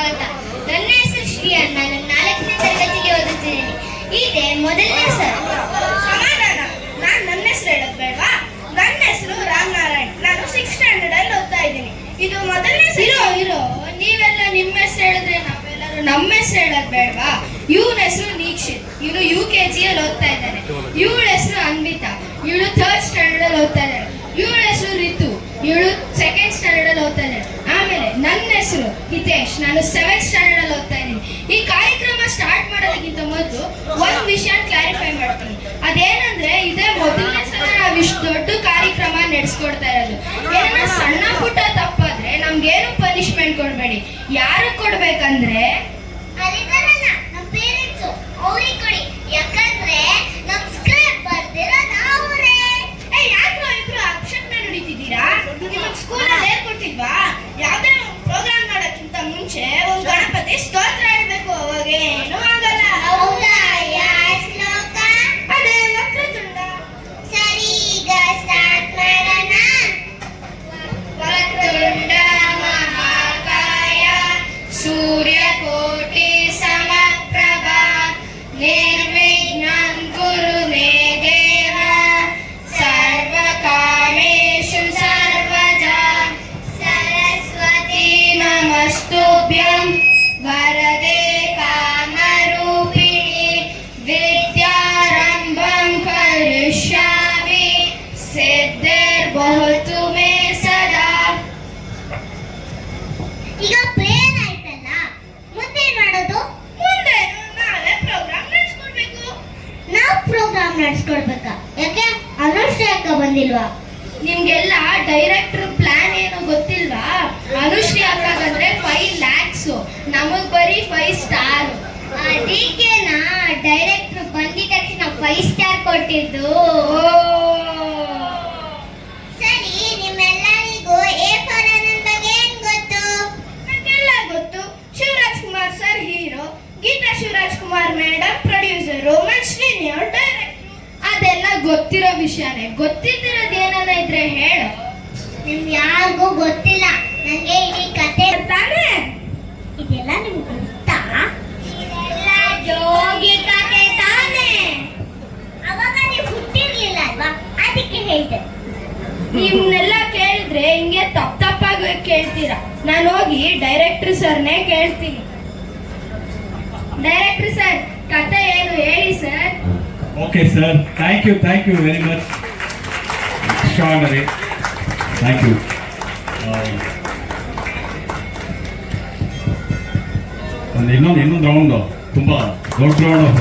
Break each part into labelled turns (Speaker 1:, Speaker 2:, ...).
Speaker 1: ಸ್ವಾಗತ. ನನ್ನ ಹೆಸರು ಶ್ರೀಯನ್. ನಾನು 4ನೇ ತರಗತಿಗೆ ಓದುತ್ತಿದ್ದೇನೆ. ಇದೇ ಮೊದಲನೇ ಸಲ.
Speaker 2: ಸಮಾಧಾನ. ನನ್ನ ಹೆಸರು ಹೇಳೋದು ಬೇಡವಾ? ನನ್ನ ಹೆಸರು ರಾಮನಾರಾಯಣ್. ನಾನು 6th ಸ್ಟ್ಯಾಂಡರ್ಡ್ ಅಲ್ಲಿ ಓದ್ತಾ ಇದ್ದೀನಿ. ಇದು ಮೊದಲನೇ
Speaker 1: ಇರೋ ನೀವೆಲ್ಲ ನಿಮ್ಮ ಹೆಸರು ಹೇಳಿದ್ರೆ ನಾವೆಲ್ಲರೂ ನಮ್ಮ ಹೆಸರು ಹೇಳೋದು ಬೇಡವಾ? ಇವನ ಹೆಸರು ನೀಕ್ಷಿತ್. ಇವನು UKG ಅಲ್ಲಿ ಓದ್ತಾ ಇದ್ದಾನೆ. ಇವಳ ಹೆಸರು ಅನ್ವಿತಾ. ಇವಳು 3rd ಸ್ಟ್ಯಾಂಡರ್ಡ್ ಅಲ್ಲಿ ಓದ್ತಾ ಇದ್ದಾಳೆ. ಇವಳ ಹೆಸರು ರಿತು. ಇವಳು 2nd ಸ್ಟ್ಯಾಂಡರ್ಡ್ ಅಲ್ಲಿ ಓದ್ತಾ ಇದ್ದಾಳೆ. ಆಮೇಲೆ ನನ್ನ ಹೆಸರು ಹಿತೇಶ್. ನಾನು 7th ಸ್ಟ್ಯಾಂಡರ್ಡ್ ಅಲ್ಲಿ ಓದ್ತಾ ಇದ್ದೀನಿ. ಈ ಕಾರ್ಯಕ್ರಮ ಸ್ಟಾರ್ಟ್ ಮಾಡೋದಕ್ಕಿಂತ ಮೊದಲು ಒಂದು ವಿಷಯ ಕ್ಲಾರಿಫೈ ಮಾಡ್ತೀನಿ. ಅದೇನಂದ್ರೆ ಇದೇ ಮೊದಲನೇ ಸಲ ನಾವು ಇಷ್ಟು ದೊಡ್ಡ ಕಾರ್ಯಕ್ರಮ ನಡೆಸ್ಕೊಡ್ತಾ ಇರೋದು. ಏನಾರ ಸಣ್ಣ ಪುಟ್ಟ ತಪ್ಪಾದ್ರೆ ನಮ್ಗೇನು ಪನಿಷ್ಮೆಂಟ್ ಕೊಡ್ಬೇಡಿ. ಯಾರು ಕೊಡ್ಬೇಕಂದ್ರೆ
Speaker 2: ನಮ್ಮ ಪೇರೆಂಟ್ಸ್ ಅವ್ರಿಗೆ ಕೊಡಿ. ಯಾಕಂದ್ರೆ ನಮ್ ಸ್ಕ್ರಿಪ್ಟ್ ಬರ್ದಿರೋದು ಅವರೇ.
Speaker 1: ಯಾಕ್ರೋ ಇಬ್ರು ಅಕ್ಷರ ನುಡಿತಿದ್ದೀರಾ? ನಿಮಗೆ ಸ್ಕೂಲಲ್ಲಿ ಹೇಳ್ಕೊಟ್ಟಿಲ್ವಾ? ಯಾವ್ದೇ ಪ್ರೋಗ್ರಾಮ್ ಮಾಡೋಕ್ಕಿಂತ ಮುಂಚೆ ಒಂದು ಗಣಪತಿ ಸ್ತೋತ್ರ ಹೇಳ್ಬೇಕು. ಅವಾಗ ಏನು ಆಗಲ್ಲ.
Speaker 2: ಹೌದಾ? ಯಾವ ಶ್ಲೋಕ?
Speaker 1: ಅದೇ ವಕ್ರತುಂಡ.
Speaker 2: ಸರಿ, ಈಗ ಸ್ಟಾರ್ಟ್ ಮಾಡೋಣ.
Speaker 1: ವಕ್ರತುಂಡ ಮಹಾಕಾಯ ಸೂರ್ಯಕೋಟಿ ಸಮಪ್ರಭಾ ನಿರ್ವಿಘ್ನಂ ಕುರು ಮೇ ದೇವ ಸರ್ವಕಾಮೇಷು ಸರ್ವಜಾ ಸರಸ್ವತಿ ನಮಸ್ತುಭ್ಯಂ ವರದೆ ಕಾಮರೂಪಿಣಿ ವಿದ್ಯಾರಂಭಂ ಕರಿಷ್ಯಾಮಿ ಸಿದ್ಧಿರ್ಭವತು ಮೇ ಸದಾ.
Speaker 2: ಈಗ ಪ್ರೇಯರ್ ಆಯ್ತಲ್ಲ, ಮುಂದೆ ಮಾಡೋದು?
Speaker 1: ಮುಂದೆ ನಾವೇ ಪ್ರೋಗ್ರಾಮ್ ನಡೆಸ್ಕೊಡ್ಬೇಕು.
Speaker 2: ನಾವು ಪ್ರೋಗ್ರಾಮ್ ನಡೆಸ್ಕೊಡ್ಬೇಕಾ? ಯಾಕೆ ಅನುಷ್ಠೆ ಅಕ್ಕ ಬಂದಿಲ್ವಾ?
Speaker 1: ನಿಮ್ಗೆಲ್ಲ ಡೈರೆಕ್ಟರ್ ಪ್ಲಾನ್ ಏನು ಗೊತ್ತಿಲ್ವಾ? ಅನುಶ್ರೀ ಹಾಕಾಗಂದ್ರೆ 5 lakhs, ನಮಗ್ ಬರೀ 5 ಸ್ಟಾರ್.
Speaker 2: ಅದಕ್ಕೆನಾ ಡೈರೆಕ್ಟರ್ ಬಂದಿದ ತಕ್ಷಣ 5 ಸ್ಟಾರ್ ಕೊಟ್ಟಿದ್ದು? ಸರಿ, ನಿಮ್ಮೆಲ್ಲರಿಗೂ A for ಆನಂದ್ ಬಗ್ಗೆ ಏನ್ ಗೊತ್ತು?
Speaker 1: ನಮ್ಗೆಲ್ಲ ಗೊತ್ತು. Shivaraj Kumar sir hero, Geetha Shivaraj Kumar madam producer, ಶ್ರೀನಿಯರ್ ಡೈರೆಕ್ಟರ್. ಅದೆಲ್ಲ ಗೊತ್ತಿರೋ ವಿಷಯನೇ. ಗೊತ್ತಿದ್ದಿರೋದು ಏನಾರ ಇದ್ರೆ ಹೇಳು.
Speaker 2: ನಿಮ್ಗೆ ಯಾರಿಗೂ ಗೊತ್ತಿಲ್ಲ. ನಂಗೆ ಇಡೀ ಕತೆ
Speaker 1: ತಾನೇ?
Speaker 2: ಇದೆಲ್ಲ ನಿಮ್ಗೆ ಗೊತ್ತಾ? ಇದೆಲ್ಲ ಜೋಗಿ ಕತೆ ತಾನೇ? ಅವಾಗ ನೀವು ಹುಟ್ಟಿರ್ಲಿಲ್ಲ ಅಲ್ವಾ? ಅದಕ್ಕೆ ಹೇಳ್ದೆ.
Speaker 1: ನಿಮ್ನೆಲ್ಲ ಕೇಳಿದ್ರೆ ಹಿಂಗೆ ತಪ್ಪಾಗಿ ಕೇಳ್ತೀರಾ. ನಾನು ಹೋಗಿ ಡೈರೆಕ್ಟರ್ ಸರ್ನೇ ಕೇಳ್ತೀನಿ. ಡೈರೆಕ್ಟರ್ ಸರ್, ಕತೆ ಏನು ಹೇಳಿ sir.
Speaker 3: Okay, sir. Thank you very much. Extraordinary. Thank you. ಇನ್ನೊಂದು ರೌಂಡ್ ತುಂಬ ದೊಡ್ಡ ರೌಂಡ್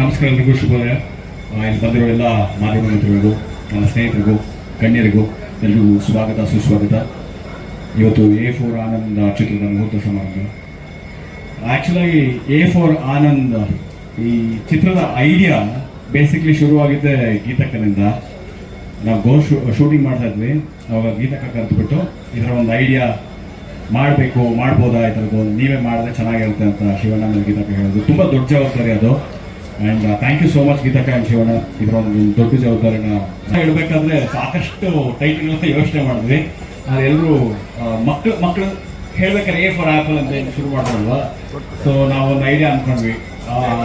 Speaker 3: ನಮಸ್ಕಾರ ಎಲ್ರಿಗೂ ಶುಭೋದಯ. ಇಲ್ಲಿ ಬಂದಿರೋ ಎಲ್ಲ ಮಾಧ್ಯಮ ಮಿತ್ರರಿಗೂ, ನನ್ನ ಸ್ನೇಹಿತರಿಗೂ, ಗಣ್ಯರಿಗೂ ಎಲ್ರಿಗೂ ಸ್ವಾಗತ ಸುಸ್ವಾಗತ. ಇವತ್ತು A for ಆನಂದ್ ಚಿತ್ರದ ಮುಹೂರ್ತ ಸಮಾರಂಭ. ಆ್ಯಕ್ಚುಲಾಗಿ A for ಆನಂದ್ ಈ ಚಿತ್ರದ ಐಡಿಯಾ ಬೇಸಿಕ್ಲಿ ಶುರುವಾಗಿದ್ದೆ ಗೀತಕ್ಕನಿಂದ. ನಾವು ಶೂಟಿಂಗ್ ಮಾಡ್ತಾ ಇದ್ವಿ. ಅವಾಗ ಗೀತಕ್ಕ ಕರೆದುಬಿಟ್ಟು ಇದರ ಒಂದು ಐಡಿಯಾ ಮಾಡ್ಬೋದಾ, ಈ ಥರದ್ದು ನೀವೇ ಮಾಡಿದ್ರೆ ಚೆನ್ನಾಗಿರುತ್ತೆ ಅಂತ ಶಿವಣ್ಣ ಮೇಲೆ ಗೀತಕ್ಕ ಹೇಳಿದ್ರು. ತುಂಬ ದೊಡ್ಡ ಜವಾಬ್ದಾರಿ ಅದು. And thank you so much ಗೀತಕ್ಕ ಆ್ಯಂಡ್ ಶಿವಣ್ಣ. ಇದರ ಒಂದು ದೊಡ್ಡ ಜವಾಬ್ದಾರಿನ ಹೇಳಬೇಕಾದ್ರೆ ಸಾಕಷ್ಟು ಟೈಟಲ್ಗಳನ್ನ ಯೋಚನೆ ಮಾಡಿದ್ವಿ. ಎಲ್ಲರೂ ಮಕ್ಕಳು ಹೇಳ್ಬೇಕಾದ್ರೆ A for ಆಪಲ್ ಅಂತ ಶುರು ಮಾಡಿದ್ರಲ್ವ. ಸೊ ನಾವು ಒಂದು ಐಡಿಯಾ ಅಂದ್ಕೊಂಡ್ವಿ.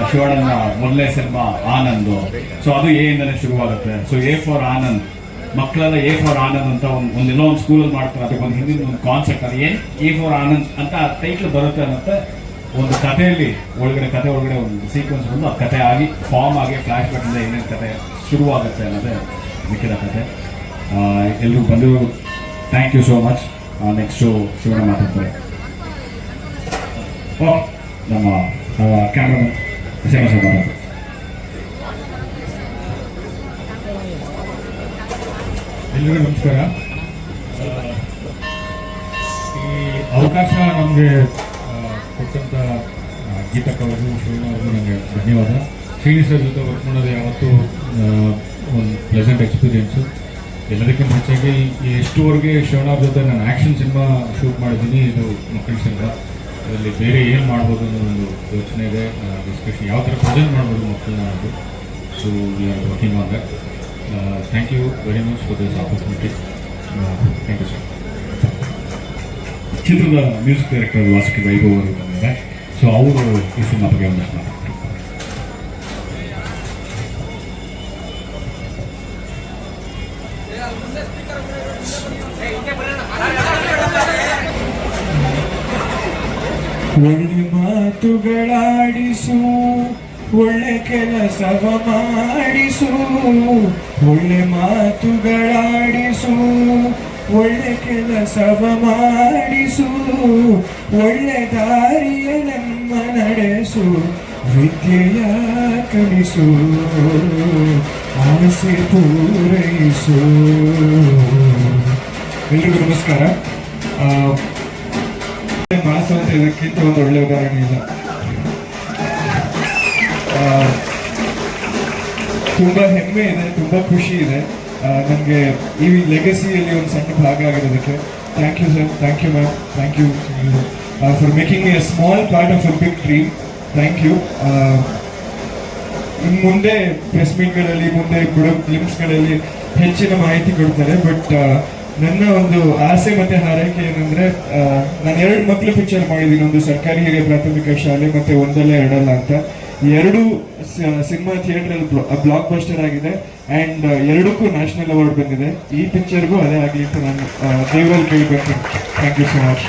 Speaker 3: ಶಿವಣ್ಣನ ಮೊದಲನೇ ಸಿನಿಮಾ ಆನಂದ್, ಸೊ ಅದು A ಇಂದನೇ ಶುರುವಾಗುತ್ತೆ. ಸೊ A for ಆನಂದ್, ಮಕ್ಕಳೆಲ್ಲ A for ಆನಂದ್ ಅಂತ ಒಂದೆಲ್ಲೋ ಒಂದು ಸ್ಕೂಲಲ್ಲಿ ಮಾಡ್ತಾರೆ. ಅದಕ್ಕೆ ಒಂದು ಹಿಂದಿನ ಒಂದು ಕಾನ್ಸೆಪ್ಟ್, ಅದು ಏನು A for ಆನಂದ್ ಅಂತ ಟೈಟ್ಲ್ ಬರುತ್ತೆ ಅನ್ನತ್ತೆ. ಒಂದು ಕಥೆಯಲ್ಲಿ ಕತೆ ಒಳಗಡೆ ಒಂದು ಸೀಕ್ವೆನ್ಸ್ ಬಂದು ಆ ಕತೆ ಆಗಿ ಫಾರ್ಮ್ ಆಗಿ ಫ್ಲ್ಯಾಶ್ ಬ್ಯಾಕಿಂದ ಏನೇನು ಕತೆ ಶುರುವಾಗುತ್ತೆ ಅನ್ನೋದೇ ಮಿಕ್ಕಿದ ಕತೆ. ಎಲ್ಲರೂ ಬಂದಿರೋ thank you so much. Next Shivanna ಮಾತಾಡ್ತಾರೆ. ಓಕೆ, ನಮ್ಮ ಕ್ಯಾಮ್ರಾಮನ್ ಶ್ರೀನಿವಾಸ ಮಾತಾಡ್ತಾರೆ.
Speaker 4: ಎಲ್ರಿಗೂ ನಮಸ್ಕಾರ. ಈ ಅವಕಾಶ ನಮಗೆ ಕೊಟ್ಟಂಥ ಗೀತಕ್ಕ ಅವ್ರಿಗೂ ಶಿವಣ್ಣ ಅವ್ರಿಗೂ ನನಗೆ ಧನ್ಯವಾದ. ಶ್ರೀನಿ ಸರ್ ಜೊತೆ ವರ್ಕ್ ಮಾಡೋದು ಯಾವತ್ತೂ ಒಂದು ಪ್ಲೆಸೆಂಟ್ ಎಕ್ಸ್ಪೀರಿಯೆನ್ಸು. ಎಲ್ಲದಕ್ಕಿಂತ ಹೆಚ್ಚಾಗಿ ಎಷ್ಟುವರೆಗೆ ಶಿವಣ್ಣ ಅವ್ರ ಜೊತೆ ನಾನು ಆ್ಯಕ್ಷನ್ ಸಿನಿಮಾ ಶೂಟ್ ಮಾಡಿದ್ದೀನಿ. ಇದು ಮಕ್ಕಳ ಸಿನಿಮಾ. ಅದರಲ್ಲಿ ಬೇರೆ ಏನು ಮಾಡ್ಬೋದು ಅನ್ನೋ ಒಂದು ಯೋಚನೆ ಇದೆ. ಡಿಸ್ಕಷನ್ ಯಾವ ಥರ ಪ್ರೆಸೆಂಟ್ ಮಾಡ್ಬೋದು ಮಕ್ಕಳನ್ನ ಅನ್ನೋದು. So we are working on that. Thank you very much for this opportunity. Thank you, sir.
Speaker 3: ಚಿತ್ರದ ಮ್ಯೂಸಿಕ್ ಡೈರೆಕ್ಟರ್ ವಾಸುಕಿ ವೈಭವ್ ಅವರು ಬಂದಿದ್ದಾರೆ. ಸೊ ಅವರು ಈ ಸಿನಿಮಾ ಬಗ್ಗೆ ಒಂದಷ್ಟು ಮಾತಾಡ್ತಾರೆ.
Speaker 5: ಒಳ್ಳೆ ಮಾತುಗಳಾಡಿಸು, ಒಳ್ಳೆ ಕೆಲಸವ ಮಾಡಿಸು, ಒಳ್ಳೆ ಮಾತುಗಳಾಡಿಸು, ಒಳ್ಳೆ ಕೆಲಸವ ಮಾಡಿಸು, ಒಳ್ಳೆ ದಾರಿಯ ನಮ್ಮ ನಡೆಸು, ವಿದ್ಯೆಯ ಕಲಿಸು, ಆಸೆ ಪೂರೈಸು. ಎಲ್ರಿಗೂ ನಮಸ್ಕಾರ. ಮಾಸ ಅಂತ ಇದಕ್ಕಿಂತ ಒಂದು ಒಳ್ಳೆ ಉದಾಹರಣೆ ಇಲ್ಲ. ತುಂಬ ಹೆಮ್ಮೆ ಇದೆ, ತುಂಬ ಖುಷಿ ಇದೆ ನನಗೆ ಈ ಲೆಗಸಿಯಲ್ಲಿ ಒಂದು ಸಣ್ಣ ಭಾಗ ಆಗಿರೋದಕ್ಕೆ. Thank you sir, thank you ma'am, thank you for making a small part of a big dream. Thank you. ಇನ್ನು ಮುಂದೆ ಪ್ರೆಸ್ ಮೀಟ್ಗಳಲ್ಲಿ, ಮುಂದೆ ಕೊಡೋ ಫಿಲ್ಮ್ಸ್ಗಳಲ್ಲಿ ಹೆಚ್ಚಿನ ಮಾಹಿತಿ ಕೊಡ್ತಾರೆ. ಬಟ್ ನನ್ನ ಒಂದು ಆಸೆ ಮತ್ತು ಹಾರೈಕೆ ಏನಂದರೆ, ನಾನು 2 ಮಕ್ಕಳು ಪಿಕ್ಚರ್ ಮಾಡಿದ್ದೀನಿ. ಒಂದು ಸರ್ಕಾರಿ ಹಿರಿಯ ಪ್ರಾಥಮಿಕ ಶಾಲೆ ಮತ್ತು ಒಂದಲ್ಲ ಎರಡಲ್ಲ ಅಂತ. 2 ಸಿನಿಮಾ ಥಿಯೇಟ್ರಲ್ಲಿ ಬ್ಲಾಕ್ ಬಸ್ಟರ್ ಆಗಿದೆ ಆ್ಯಂಡ್ 2ಕ್ಕೂ ನ್ಯಾಷನಲ್ ಅವಾರ್ಡ್ ಬಂದಿದೆ. ಈ ಪಿಕ್ಚರ್ಗೂ ಅದೇ ಆಗಲಿ ಅಂತ ನಾನು ದೇವರಲ್ಲಿ ಕೇಳಬೇಕು. Thank you so much.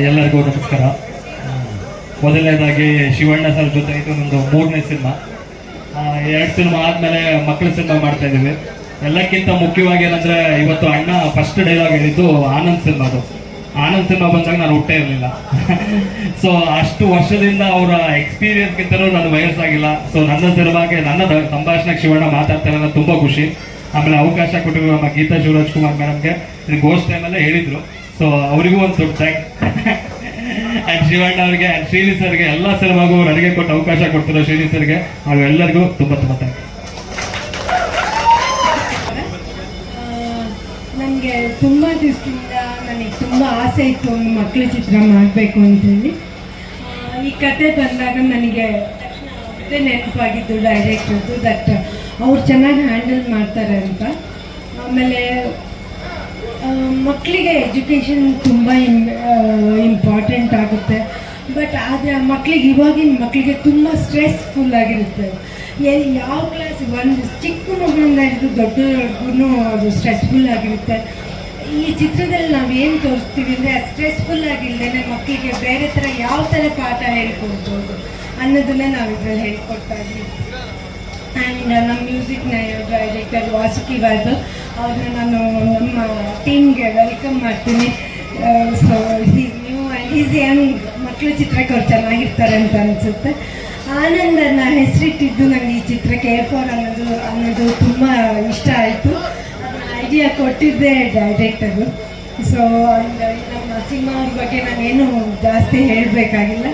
Speaker 6: ಎಲ್ಲರಿಗೂ ನಮಸ್ಕಾರ. ಮೊದಲನೇದಾಗಿ ಶಿವಣ್ಣ ಸರ್ ಜೊತೆ ಇದು ನಮ್ಮದು 3ನೇ ಸಿನಿಮಾ. 2 ಸಿನಿಮಾ ಆದಮೇಲೆ ಮಕ್ಕಳ ಸಿನಿಮಾ ಮಾಡ್ತಾ ಇದ್ದೀವಿ. ಎಲ್ಲಕ್ಕಿಂತ ಮುಖ್ಯವಾಗಿ ಏನಂದರೆ, ಇವತ್ತು ಅಣ್ಣ ಫಸ್ಟ್ ಡೈಲಾಗ್ ಹೇಳಿದ್ದು ಆನಂದ್ ಸಿನಿಮಾದು. ಆನಂದ್ ಸಿನಿಮಾ ಬಂದಾಗ ನಾನು ಹುಟ್ಟೇ ಇರಲಿಲ್ಲ. ಸೊ ಅಷ್ಟು ವರ್ಷದಿಂದ ಅವರ ಎಕ್ಸ್ಪೀರಿಯನ್ಸ್ಗಿಂತಲೂ ನನ್ನ ವಯಸ್ಸಾಗಿಲ್ಲ. ಸೊ ನನ್ನ ಸಿನಿಮಾಗೆ ನನ್ನ ಸಂಭಾಷಣೆಗೆ ಶಿವಣ್ಣ ಮಾತಾಡ್ತಾರೆ ಅನ್ನೋದು ತುಂಬ ಖುಷಿ. ಆಮೇಲೆ ಅವಕಾಶ ಕೊಟ್ಟಿರೋ ನಮ್ಮ ಗೀತಾ ಶಿವರಾಜ್ ಕುಮಾರ್ ಮೇಡಮ್ಗೆ ಇದು ಗೋಸ್ಟ್ ಟೈಮಲ್ಲೇ ಹೇಳಿದರು. ಸೊ ಅವರಿಗೂ ಒಂದು ದೊಡ್ಡ ಥ್ಯಾಂಕ್ಸ್. ಆ್ಯಂಡ್ ಶಿವಣ್ಣ ಅವರಿಗೆ ಆ್ಯಂಡ್ ಶ್ರೀನಿ ಸರ್ಗೆ, ಎಲ್ಲ ಸಿನಿಮಾಗೂ ನನಗೆ ಕೊಟ್ಟು ಅವಕಾಶ ಕೊಡ್ತಿರೋ ಶ್ರೀನಿ ಸರ್ಗೆ ಎಲ್ಲರಿಗೂ ತುಂಬ ತುಂಬ ಥ್ಯಾಂಕ್ಸ್.
Speaker 7: ನನಗೆ ತುಂಬ ದಿವಸದಿಂದ ನನಗೆ ತುಂಬ ಆಸೆ ಇತ್ತು ಒಂದು ಮಕ್ಕಳ ಚಿತ್ರ ಮಾಡಬೇಕು ಅಂತೇಳಿ. ಈ ಕತೆ ಬಂದಾಗ ನನಗೆ ತಕ್ಷಣ ಅದೇ ನೆನಪಾಗಿದ್ದು ಡೈರೆಕ್ಟರ್ದು, ದಟ್ ಅವ್ರು ಚೆನ್ನಾಗಿ ಹ್ಯಾಂಡಲ್ ಮಾಡ್ತಾರೆ ಅಂತ. ಆಮೇಲೆ ಮಕ್ಕಳಿಗೆ ಎಜುಕೇಷನ್ ತುಂಬ ಇಂಪಾರ್ಟೆಂಟ್ ಆಗುತ್ತೆ. ಬಟ್ ಆದರೆ ಆ ಮಕ್ಕಳಿಗೆ, ಇವಾಗಿನ ಮಕ್ಕಳಿಗೆ ತುಂಬ ಸ್ಟ್ರೆಸ್ಫುಲ್ ಆಗಿರುತ್ತೆ. ಯಾವ ಕ್ಲಾಸ್, ಒಂದು ಚಿಕ್ಕ ಮಗುವಿಂದ ಹಿಡಿದು ದೊಡ್ಡವ್ರಿಗೂ ಅದು ಸ್ಟ್ರೆಸ್ಫುಲ್ ಆಗಿರುತ್ತೆ. ಈ ಚಿತ್ರದಲ್ಲಿ ನಾವು ಏನು ತೋರಿಸ್ತೀವಿ ಅಂದರೆ, ಸ್ಟ್ರೆಸ್ಫುಲ್ ಆಗಿಲ್ಲದೇ ಮಕ್ಕಳಿಗೆ ಬೇರೆ ಥರ ಯಾವ ಥರ ಪಾಠ ಹೇಳ್ಕೊಡ್ಬೋದು ಅನ್ನೋದನ್ನೇ ನಾವು ಇದರಲ್ಲಿ ಹೇಳ್ಕೊಡ್ತಾ ಇದ್ದೀವಿ. ಆ್ಯಂಡ್ ನಮ್ಮ ಮ್ಯೂಸಿಕ್ ಡೈರೆಕ್ಟರ್ ವಾಸುಕಿ ವೈಭವ್ ಅವ್ರನ್ನ ನಾನು ನಮ್ಮ ಟೀಮ್ಗೆ ವೆಲ್ಕಮ್ ಮಾಡ್ತೀನಿ. So is new and is Young. ಮಕ್ಕಳ ಚಿತ್ರಕ್ಕೆ ಅವ್ರು ಚೆನ್ನಾಗಿರ್ತಾರೆ ಅಂತ ಅನಿಸುತ್ತೆ. ಆನಂದನ ಹೆಸರಿಟ್ಟಿದ್ದು ನನಗೆ ಈ ಚಿತ್ರಕ್ಕೆ A4 ಅನ್ನೋದು ತುಂಬ ಇಷ್ಟ ಆಯಿತು. ಅದನ್ನ ಐಡಿಯಾ ಕೊಟ್ಟಿದ್ದೆ ಡೈರೆಕ್ಟರು. ಸೊ ನಮ್ಮ ಸಿನಿಮಾ ಅವ್ರ ಬಗ್ಗೆ ನಾನೇನು ಜಾಸ್ತಿ ಹೇಳಬೇಕಾಗಿಲ್ಲ.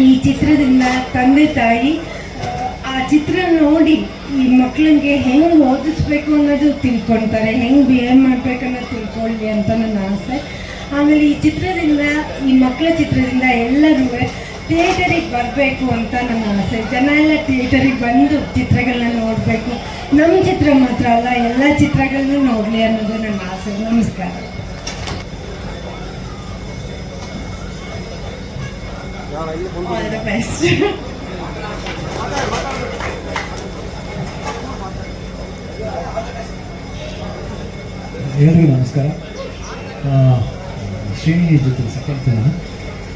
Speaker 7: ಈ ಚಿತ್ರದಿಂದ ತಂದೆ ತಾಯಿ ಆ ಚಿತ್ರ ನೋಡಿ ಈ ಮಕ್ಕಳಿಗೆ ಹೆಂಗೆ ಓದಿಸ್ಬೇಕು ಅನ್ನೋದು ತಿಳ್ಕೊಳ್ತಾರೆ, ಹೆಂಗೆ ಬಿಹೇವ್ ಮಾಡಬೇಕು ಅನ್ನೋದು ತಿಳ್ಕೊಳ್ಳಿ ಅಂತ ನನ್ನ ಆಸೆ. ಆಮೇಲೆ ಈ ಚಿತ್ರದಿಂದ, ಈ ಮಕ್ಕಳ ಚಿತ್ರದಿಂದ ಎಲ್ಲರೂ ಥಿಯೇಟರಿಗೆ ಬರಬೇಕು ಅಂತ ನನ್ನ ಆಸೆ. ಜನ ಎಲ್ಲ ಥಿಯೇಟರಿಗೆ ಬಂದು ಚಿತ್ರಗಳನ್ನ ನೋಡಬೇಕು. ನಮ್ಮ ಚಿತ್ರ ಮಾತ್ರ ಅಲ್ಲ, ಎಲ್ಲ ಚಿತ್ರಗಳನ್ನೂ ನೋಡಲಿ ಅನ್ನೋದು ನನ್ನ ಆಸೆ. ನಮಸ್ಕಾರ. All the best.
Speaker 8: ಎಲ್ಲರಿಗೂ ನಮಸ್ಕಾರ. ಶ್ರೀನಿ ಜೊತೆ ಸೆಕೆಂಡ್ ಸಿನಿಮಾ.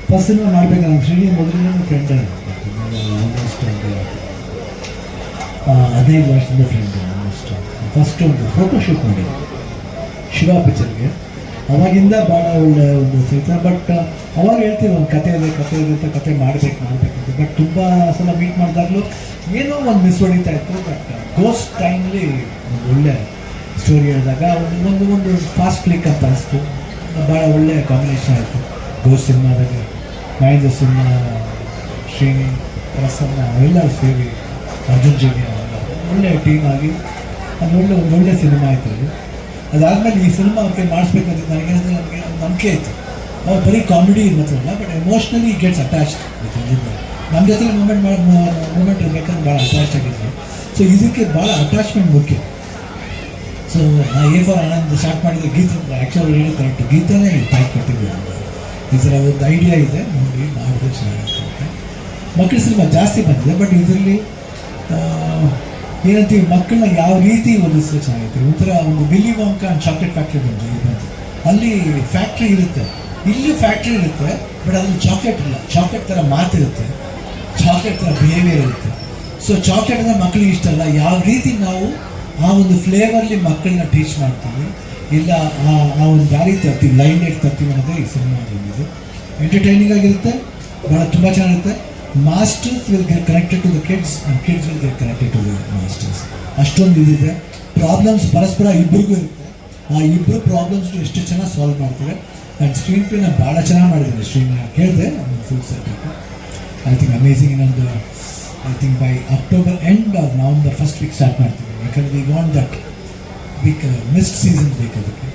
Speaker 8: ಫಸ್ಟ್ ಸಿನಿಮಾ ಮಾಡಬೇಕಾದ್ರೆ ಶ್ರೀನಿ ಮೊದಲನೇ ಫ್ರೆಂಡ್, ಆಲ್ಮೋಸ್ಟ್ ಒಂದು 15 ವರ್ಷದಿಂದ ಫ್ರೆಂಡ್. ಆಲ್ಮೋಸ್ಟ್ ಫಸ್ಟ್ ಒಂದು ಫೋಟೋಶೂಟ್ ಮಾಡಿದ್ದೆ ಶಿವ ಪಿಕ್ಚರ್ಗೆ. ಅವಾಗಿಂದ ಭಾಳ ಒಳ್ಳೆ ಒಂದು ಸಿಗ್ತದೆ. ಬಟ್ ಅವಾಗ ಹೇಳ್ತೀವಿ ಒಂದು ಕತೆ ಇದೆ ಅಂತ, ಕತೆ ಮಾಡಬೇಕಂತ. ಬಟ್ ತುಂಬ ಸಲ ಮೀಟ್ ಮಾಡಿದಾಗಲೂ ಏನೋ ಒಂದು ಮಿಸ್ ಹೊಡಿತಾ ಇತ್ತು. ಬಟ್ ಗೋಸ್ಟ್ ಟೈಮ್ಲಿ ಒಂದು ಒಳ್ಳೆ ಸ್ಟೋರಿ ಹೇಳಿದಾಗ ಒಂದು ಫಾಸ್ಟ್ ಕ್ಲಿಕ್ ಅಂತ ಅನಿಸ್ತು. ಭಾಳ ಒಳ್ಳೆ ಕಾಂಬಿನೇಷನ್ ಆಯಿತು ಗೋಸ್ಟ್ ಸಿನಿಮಾದಾಗೆ. ಮಹೇಂದ್ರ ಸಿನಿಮಾ, ಶ್ರೀನಿ, ಪ್ರಸನ್ನ ಅವೆಲ್ಲರೂ ಸೇರಿ, ಅರ್ಜುನ್ ಜನ್ಯ ಒಳ್ಳೆ ಟೀಮ್ ಆಗಿ ಅದು ಒಳ್ಳೆ ಸಿನಿಮಾ ಆಯಿತು ಅದು. ಅದಾದಮೇಲೆ ಈ ಸಿನಿಮಾ ಅವ್ರಿಗೆ ಮಾಡಿಸ್ಬೇಕಂತ ನನಗೆ ಒಂದು ನಂಬಿಕೆ ಇತ್ತು. ಅವ್ರು ಬರೀ ಕಾಮಿಡಿ ಮಾತ್ರ ಅಲ್ಲ, but emotionally gets attached with ನಮ್ಮ ಜೊತೆ ಮೂಮೆಂಟ್ ಇರಬೇಕಂದ್ರೆ ಭಾಳ ಅಟ್ಯಾಚ್ ಆಗಿದ್ರು. ಸೊ ಇದಕ್ಕೆ ಭಾಳ ಅಟ್ಯಾಚ್ಮೆಂಟ್ ಮುಖ್ಯ. ಸೊ ನಾ A for ಆನಂದ್ ಸ್ಟಾರ್ಟ್ ಮಾಡಿದ್ರೆ ಗೀತ ಆ್ಯಕ್ಚುಲಿ ಹೇಳಿ ಕರೆಕ್ಟ್ ಗೀತನೇ ಟೈಪ್ ಕೊಟ್ಟಿದ್ದೀವಿ. ಈ ಥರ ಒಂದು ಐಡಿಯಾ ಇದೆ, ನೋಡಿ ಮಾಡಿದ್ರೆ ಚೆನ್ನಾಗಿರುತ್ತೆ. ಮಕ್ಕಳ ಸಿನಿಮಾ ಜಾಸ್ತಿ ಬಂದಿದೆ, ಬಟ್ ಇದರಲ್ಲಿ ಏನಂತೀವಿ ಮಕ್ಕಳನ್ನ ಯಾವ ರೀತಿ ಓದಿಸಿದ್ರೆ ಚೆನ್ನಾಗಿರುತ್ತೆ. ಒಂಥರ ಒಂದು ವಿಲ್ಲಿ ವಾಂಕಾ ಅಂಡ್ ಚಾಕ್ಲೇಟ್ ಫ್ಯಾಕ್ಟ್ರಿ ಬಂದು ಅಲ್ಲಿ ಫ್ಯಾಕ್ಟ್ರಿ ಇರುತ್ತೆ, ಇಲ್ಲಿ ಫ್ಯಾಕ್ಟ್ರಿ ಇರುತ್ತೆ, ಬಟ್ ಅದ್ರಲ್ಲಿ ಚಾಕ್ಲೇಟ್ ಇಲ್ಲ. ಚಾಕ್ಲೇಟ್ ಥರ ಮಾತಿರುತ್ತೆ, ಚಾಕ್ಲೇಟ್ ಥರ ಬಿಹೇವಿಯರ್ ಇರುತ್ತೆ. ಸೊ ಚಾಕ್ಲೇಟ್ ಅಂದರೆ ಮಕ್ಕಳಿಗೆ ಇಷ್ಟ ಅಲ್ಲ, ಯಾವ ರೀತಿ ನಾವು ಆ ಒಂದು ಫ್ಲೇವರ್ಲಿ ಮಕ್ಕಳನ್ನ ಟೀಚ್ ಮಾಡ್ತೀವಿ, ಇಲ್ಲ ಆ ಒಂದು ದಾರಿ ತರ್ತೀವಿ, ಲೈನ್ ಡೇಟ್ ತರ್ತೀವಿ ಅನ್ನೋದೇ ಈ ಸಿನಿಮಾ ಬಂದಿದೆ. ಎಂಟರ್ಟೈನಿಂಗ್ ಆಗಿರುತ್ತೆ, ಭಾಳ ತುಂಬ ಚೆನ್ನಾಗಿರುತ್ತೆ. Masters will get connected to the kids and kids will get connected to the masters. ಅಷ್ಟೊಂದು ಇದಿದೆ. ಪ್ರಾಬ್ಲಮ್ಸ್ ಪರಸ್ಪರ ಇಬ್ಬರಿಗೂ ಇರುತ್ತೆ. ಆ ಇಬ್ಬರು ಪ್ರಾಬ್ಲಮ್ಸ್ನು ಎಷ್ಟು ಚೆನ್ನಾಗಿ ಸಾಲ್ವ್ ಮಾಡ್ತಾರೆ. ಆ್ಯಂಡ್ ಸ್ಕ್ರೀನ್ ಪ್ಲೇನ ಭಾಳ ಚೆನ್ನಾಗಿ ಮಾಡಿದ್ದಾರೆ. ಸ್ಕ್ರೀನ್ ಕೇಳಿದೆ full setup I think amazing. ಇನ್ನೊಂದು I think by October end or November first week start ಮಾಡ್ತೀವಿ. ಯಾಕಂದರೆ we want that big mist season ಬೇಕು, ಅದಕ್ಕೆ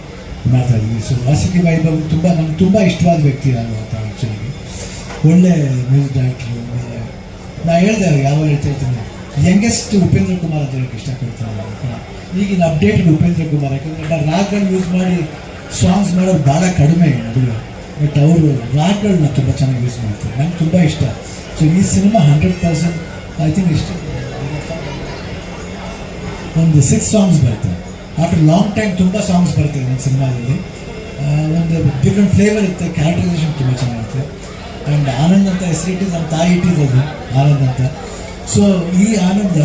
Speaker 8: ಮಾಡ್ತಾ ಇದ್ದೀವಿ. ಸೊ ವಾಸುಕಿ ವೈಭವ್ ನಂಗೆ ತುಂಬ ಇಷ್ಟವಾದ ವ್ಯಕ್ತಿ ಆಗುವಂಥ ಆ್ಯಕ್ಚುಲಿ. ಒಳ್ಳೆ ಮ್ಯೂಸಿಕ್ ಡೈರೆಕ್ಟ್ರು. ಆಮೇಲೆ ನಾ ಹೇಳಿದೆ ಯಾವಾಗ ಹೇಳ್ತಾ ಇರ್ತೀನಿ, ಯಂಗೆಸ್ಟ್ ಉಪೇಂದ್ರ ಕುಮಾರ್ ಅಂತ ಹೇಳಕ್ಕೆ ಇಷ್ಟಪಡ್ತಾರೆ. ಈಗಿನ ಅಪ್ಡೇಟೆಡ್ ಉಪೇಂದ್ರ ಕುಮಾರ್, ಯಾಕಂದರೆ ರಾಗ್ಗಳು ಯೂಸ್ ಮಾಡಿ ಸಾಂಗ್ಸ್ ಮಾಡೋರು ಭಾಳ ಕಡಿಮೆ ನಡುವೆ, ಬಟ್ ಅವರು ರಾಗ್ಗಳನ್ನ ತುಂಬ ಚೆನ್ನಾಗಿ ಯೂಸ್ ಮಾಡ್ತಾರೆ. ನಂಗೆ ತುಂಬ ಇಷ್ಟ. ಸೊ ಈ ಸಿನಿಮಾ 100% ಐ ಥಿಂಕ್ ಇಷ್ಟ ಒಂದು 6 ಸಾಂಗ್ಸ್ ಬರ್ತವೆ. ಆಫ್ಟರ್ ಲಾಂಗ್ ಟೈಮ್ ತುಂಬ ಸಾಂಗ್ಸ್ ಬರ್ತವೆ ನನ್ನ ಸಿನಿಮಾದಲ್ಲಿ. ಒಂದು ಡಿಫ್ರೆಂಟ್ ಫ್ಲೇವರ್ ಇರುತ್ತೆ, ಕ್ಯಾರೆಕ್ಟರೈಸೇಷನ್ ತುಂಬ ಚೆನ್ನಾಗಿರುತ್ತೆ. ಆ್ಯಂಡ್ ಆನಂದ್ ಅಂತ ಹೆಸರಿಟ್ಟಿದ್ದು ನಮ್ಮ ತಾಯಿ ಇಟ್ಟಿರೋದು ಆನಂದ್ ಅಂತ. ಸೊ ಈ ಆನಂದ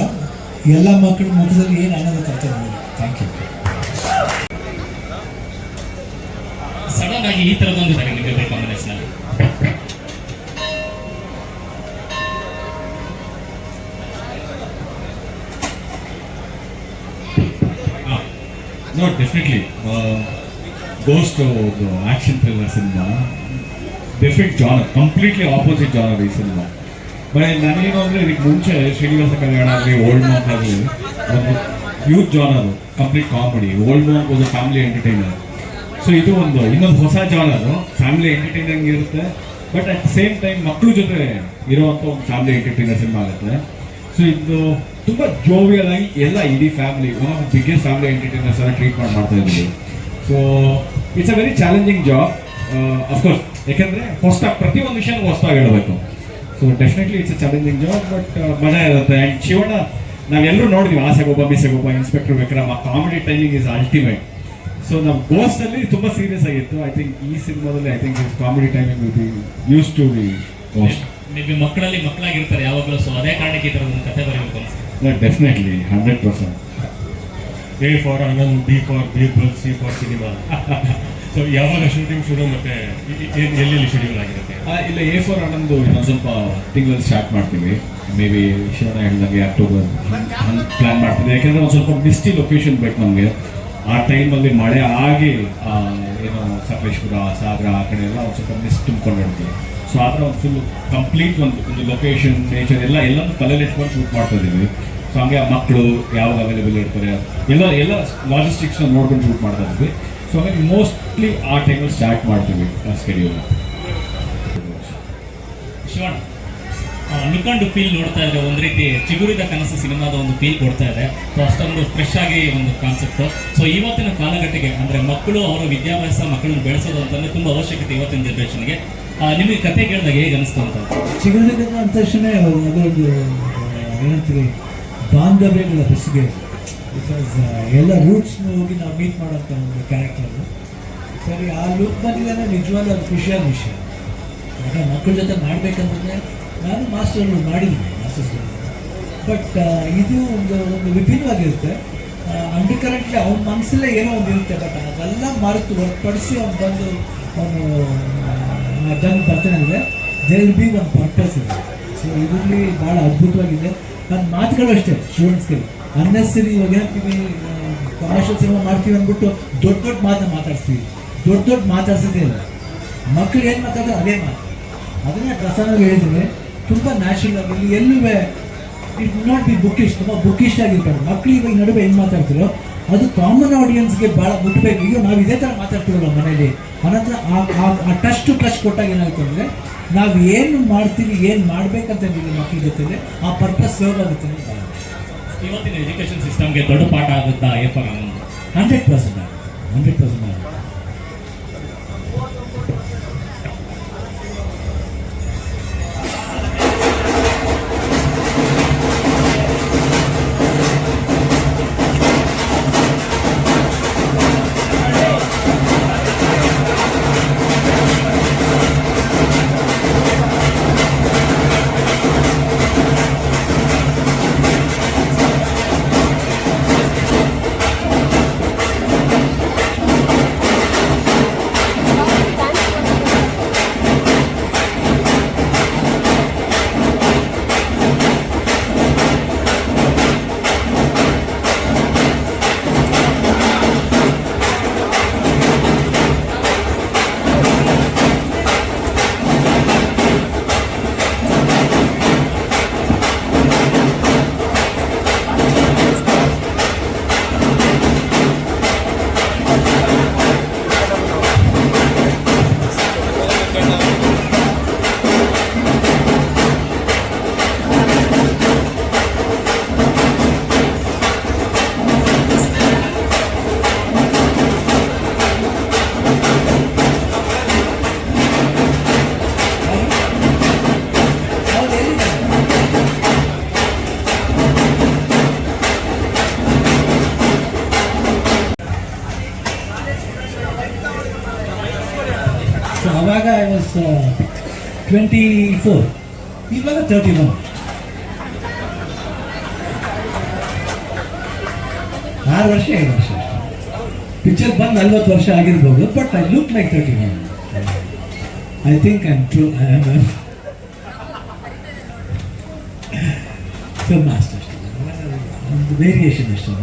Speaker 8: ಎಲ್ಲ ಮಕ್ಕಳ ಮುಖದಲ್ಲಿ ಏನು ಆನಂದ ತರ್ತಾರೆ ನೋಡಿ. Thank you.
Speaker 6: ಸಡನ್ ಆಗಿ ಈ ಥರದೊಂದು ನಿಮಗೆ combination
Speaker 3: No, definitely. Goes to the action thriller cinema. Different genre, completely opposite genre ಈ ಸಿನಿಮಾ. ಬಟ್ ನನಗೇನು ಅಂದರೆ ಇದಕ್ಕೆ ಮುಂಚೆ ಶ್ರೀನಿವಾಸ ಕಲ್ಯಾಣ ಆಗಲಿ, ಓಲ್ಡ್ ಮಾಂಕ್ ಆಗಲಿ, ಒಂದು youth ಜಾನರು, complete comedy. Old monk ಒಂದು ಫ್ಯಾಮಿಲಿ ಎಂಟರ್ಟೈನರ್. ಸೊ ಇದು ಇನ್ನೊಂದು ಹೊಸ ಜಾನರು, ಫ್ಯಾಮಿಲಿ ಎಂಟರ್ಟೈನಿಂಗ್ ಇರುತ್ತೆ, but at the same time ಮಕ್ಕಳ ಜೊತೆ ಇರುವಂಥ ಒಂದು ಫ್ಯಾಮಿಲಿ ಎಂಟರ್ಟೈನರ್ ಸಿನಿಮಾ ಆಗುತ್ತೆ. ಸೊ ಇದು ತುಂಬ ಜೋವಿಯಲ್ ಆಗಿ ಎಲ್ಲ ಇಡೀ family one of the biggest family entertainers ಎಲ್ಲ ಟ್ರೀಟ್ ಮಾಡ್ತಾ ಇದ್ದೀವಿ. So it's a very challenging job of course, ಯಾಕೆಂದರೆ ಹೊಸದಾಗಿ ಪ್ರತಿಯೊಂದು ವಿಷಯನೂ ಹೊಸದಾಗಿ ಹೇಳಬೇಕು. So definitely it's a challenging job, but ಮಜಾ ಇರುತ್ತೆ. ಆ್ಯಂಡ್ ಶಿವಣ್ಣ ನಾವೆಲ್ಲರೂ ನೋಡಿದ್ವಿ, ಆಸೆಗೊಬ್ಬ ಮೀಸೆಗೊಬ್ಬ, ಇನ್ಸ್ಪೆಕ್ಟರ್ ವಿಕ್ರಮ್, ಆ comedy timing is ultimate. So ನಮ್ಮ ಗೋಸ್ಟಲ್ಲಿ ತುಂಬ ಸೀರಿಯಸ್ ಆಗಿತ್ತು. ಐ ಥಿಂಕ್ ಈ ಸಿನಿಮಾದಲ್ಲಿ I think comedy timing will be use to be ghost.
Speaker 6: Maybe ಮಕ್ಕಳಲ್ಲಿ ಮಕ್ಕಳಾಗಿರ್ತಾರೆ ಯಾವಾಗಲೂ, ಸೊ ಅದೇ ಕಾರಣಕ್ಕೆ ಈ ಥರದ ಒಂದು ಕಥೆ ಬರೀಬೇಕು ಅನಿಸುತ್ತೆ.
Speaker 3: Definitely 100%.
Speaker 4: A for Anand, B for Birbal, C for cinema. So ಯಾವಾಗ ಶೂಟಿಂಗ್ ಶುರು ಮತ್ತೆ ಎಲ್ಲೆಲ್ಲಿ ಶೆಡ್ಯೂಲ್ ಆಗಿರುತ್ತೆ?
Speaker 3: ಇಲ್ಲ, A for ಆನಂದ್ ಇನ್ನೊಂದು ಸ್ವಲ್ಪ ತಿಂಗಳಲ್ಲಿ ಸ್ಟಾರ್ಟ್ ಮಾಡ್ತೀವಿ. ಮೇ ಬಿ ಶಿವಣ್ಣ ಹೇಳಿದಂಗೆ ಅಕ್ಟೋಬರ್ ಪ್ಲ್ಯಾನ್ ಮಾಡ್ತೀವಿ. ಯಾಕೆಂದರೆ ಒಂದು ಸ್ವಲ್ಪ ಮಿಸ್ಟಿ ಲೊಕೇಶನ್ ಬೇಕು ನಮಗೆ. ಆ ಟೈಮಲ್ಲಿ ಮಳೆ ಆಗಿ ಏನೋ ಸಕಲೇಶ್ಪುರ, ಸಾಗರ ಆ ಕಡೆ ಎಲ್ಲ ಒಂದು ಸ್ವಲ್ಪ ಮಿಸ್ಟ್ ತುಂಬ್ಕೊಂಡಿರ್ತೀವಿ. ಸೊ ಆ ಥರ ಒಂದು ಫುಲ್ ಕಂಪ್ಲೀಟ್ ಒಂದು ಲೊಕೇಶನ್, ನೇಚರ್ ಎಲ್ಲನೂ ತಲೆಯಲ್ಲಿ ಇಟ್ಕೊಂಡು ಶೂಟ್ ಮಾಡ್ತಾ ಇದ್ದೀವಿ. ಸೊ ಹಂಗೆ ಆ ಮಕ್ಕಳು ಯಾವಾಗ ಅವೈಲೇಬಲ್ ಇರ್ತಾರೆ ಎಲ್ಲ ಲಾಜಿಸ್ಟಿಕ್ಸ್ನ ನೋಡ್ಕೊಂಡು ಶೂಟ್ ಮಾಡ್ತಾ ಇದ್ವಿ. ಸೊ ಹಾಗಾಗಿ ಮೋಸ್ಟ್ಲಿ ಆ ಟೈಮಲ್ಲಿ ಸ್ಟಾರ್ಟ್ ಮಾಡ್ತೀವಿ ಆ ಸ್ಕೆಡ್ಯೂಲ್.
Speaker 6: ಶಿವಣ್ಣ, ನಿಕೊಂಡು ಫೀಲ್ ನೋಡ್ತಾ ಇದ್ರೆ ಒಂದು ರೀತಿ ಚಿಗುರಿದ ಕನಸು ಸಿನಿಮಾದ ಒಂದು ಫೀಲ್ ಕೊಡ್ತಾ ಇದೆ. ಸೊ ಅಷ್ಟೊಂದು ಫ್ರೆಶ್ ಆಗಿ ಒಂದು ಕಾನ್ಸೆಪ್ಟು. ಸೊ ಇವತ್ತಿನ ಕಾಲಘಟ್ಟಕ್ಕೆ ಅಂದರೆ ಮಕ್ಕಳು ಅವರ ವಿದ್ಯಾಭ್ಯಾಸ, ಮಕ್ಕಳನ್ನು ಬೆಳೆಸೋದು ಅಂತಂದರೆ ತುಂಬ ಅವಶ್ಯಕತೆ ಇವತ್ತಿನ ಜನ್ರೇಷನ್ಗೆ. ನಿಮಗೆ ಕತೆ ಕೇಳಿದಾಗ ಹೇಗೆ ಅನಿಸ್ತು ಅಂತ?
Speaker 8: ಚಿಗುರಿದ ಅಂದ ತಕ್ಷಣ ಅದೊಂದು ಏನಂತೀವಿ ಬಾಂಧವ್ಯಗಳ ಬೆಸುಗೆ. ಬಿಕಾಸ್ ಎಲ್ಲ ರೂಟ್ಸ್ನ ಹೋಗಿ ನಾವು ಮೀಟ್ ಮಾಡೋಂಥ ಒಂದು ಕ್ಯಾರೆಕ್ಟರು. ಸರಿ, ಆ ಲುಕ್ ಬಂದಿದ್ದಾನೆ, ನಿಜವಾಗ್ಲೂ ಅದು ಖುಷಿಯಾದ ವಿಷಯ. ಯಾಕಂದ್ರೆ ಮಕ್ಕಳ ಜೊತೆ ಮಾಡಬೇಕಂತಂದರೆ ನಾನು ಮಾಸ್ಟರ್ಗಳು ಮಾಡಿದ್ದೀನಿ, ಮಾಸ್ಟರ್ಸ್. ಬಟ್ ಇದು ಒಂದು ವಿಭಿನ್ನವಾಗಿರುತ್ತೆ. ಅಂಡರ್ ಕರೆಂಟ್ಲಿ ಅವ್ನ ಮನಸ್ಸಲ್ಲೇ ಏನೋ ಒಂದು ಇರುತ್ತೆ, ಬಟ್ ಅದೆಲ್ಲ ಮರೆತು ಹೊರತುಪಡಿಸಿ ಅವ್ನು ಬಂದು ಅವನು ಅದನ್ನು ಬರ್ತಾನೆ ಅಂದರೆ ದೇರ್ ವಿಲ್ ಬಿ ಒಂದು ಪರ್ಪಸ್ ಇದೆ. ಸೊ ಇದರಲ್ಲಿ ಭಾಳ ಅದ್ಭುತವಾಗಿದೆ. ನನ್ನ ಮಾತುಗಳು ಅಷ್ಟೇ ಸ್ಟೂಡೆಂಟ್ಸ್ಗೆ ಅನ್ನೆಸರಿ. ಇವಾಗ ಹೇಳ್ತೀವಿ ಕಮರ್ಷಿಯಲ್ ಸಿನಿಮಾ ಮಾಡ್ತೀವಿ ಅಂದ್ಬಿಟ್ಟು ದೊಡ್ಡ ಮಾತನ್ನ ಮಾತಾಡ್ತೀವಿ. ದೊಡ್ಡ ಮಾತಾಡ್ಸೋದೇ ಇಲ್ಲ. ಮಕ್ಕಳು ಏನು ಮಾತಾಡೋ ಅದೇ ಮಾತು. ಅದನ್ನೇ ಪ್ರಸನ್ನ ಹೇಳಿದ್ದೀನಿ, ತುಂಬ ನ್ಯಾಚುರಲ್ ಆಗಿ ಎಲ್ಲೂ ಇಟ್ ನಾಟ್ ಬಿ ಬುಕ್ಕಿಶ್, ತುಂಬ ಬುಕ್ಕಿಶ್ ಆಗಿರ್ಬಾರ್ದು. ಮಕ್ಕಳು ಇವಾಗ ನಡುವೆ ಏನು ಮಾತಾಡ್ತಿರೋ ಅದು ಕಾಮನ್ ಆಡಿಯನ್ಸ್ಗೆ ಭಾಳ ಮುಟ್ಟಬೇಕು. ಈಗ ನಾವು ಇದೇ ಥರ ಮಾತಾಡ್ತೀವಲ್ಲ ಮನೇಲಿ, ಅನಂತರ ಆ ಟಚ್ ಟು ಟಚ್ ಕೊಟ್ಟಾಗ ಏನಾಗುತ್ತೆ ಅಂದರೆ ನಾವು ಏನು ಮಾಡ್ತೀವಿ, ಏನು ಮಾಡಬೇಕಂತ ಮಕ್ಕಳ ಜೊತೆಲಿ ಆ ಪರ್ಪಸ್ ಸರ್ವ್ ಆಗುತ್ತೆ ಅಂತ.
Speaker 6: ಇವತ್ತಿನ ಎಜುಕೇಶನ್ ಸಿಸ್ಟಮ್ಗೆ ದೊಡ್ಡ ಪಾಠ ಆಗುತ್ತಾ A4 ಆನಂದ್?
Speaker 8: 100% ಆಗುತ್ತೆ, 100% ಆಗುತ್ತೆ. ಸೊ ಅವಾಗ ಐ ವಾಸ್ 24, ಇವಾಗ 31. 6 ವರ್ಷ 5 ವರ್ಷ ಅಷ್ಟೇ. ಪಿಕ್ಚರ್ ಬಂದು 40 ವರ್ಷ ಆಗಿರ್ಬೋದು, but I look like 31. I think I am true, I am film master ಅಷ್ಟೇ, ಒಂದು ವೇರಿಯೇಷನ್ ಅಷ್ಟೇ.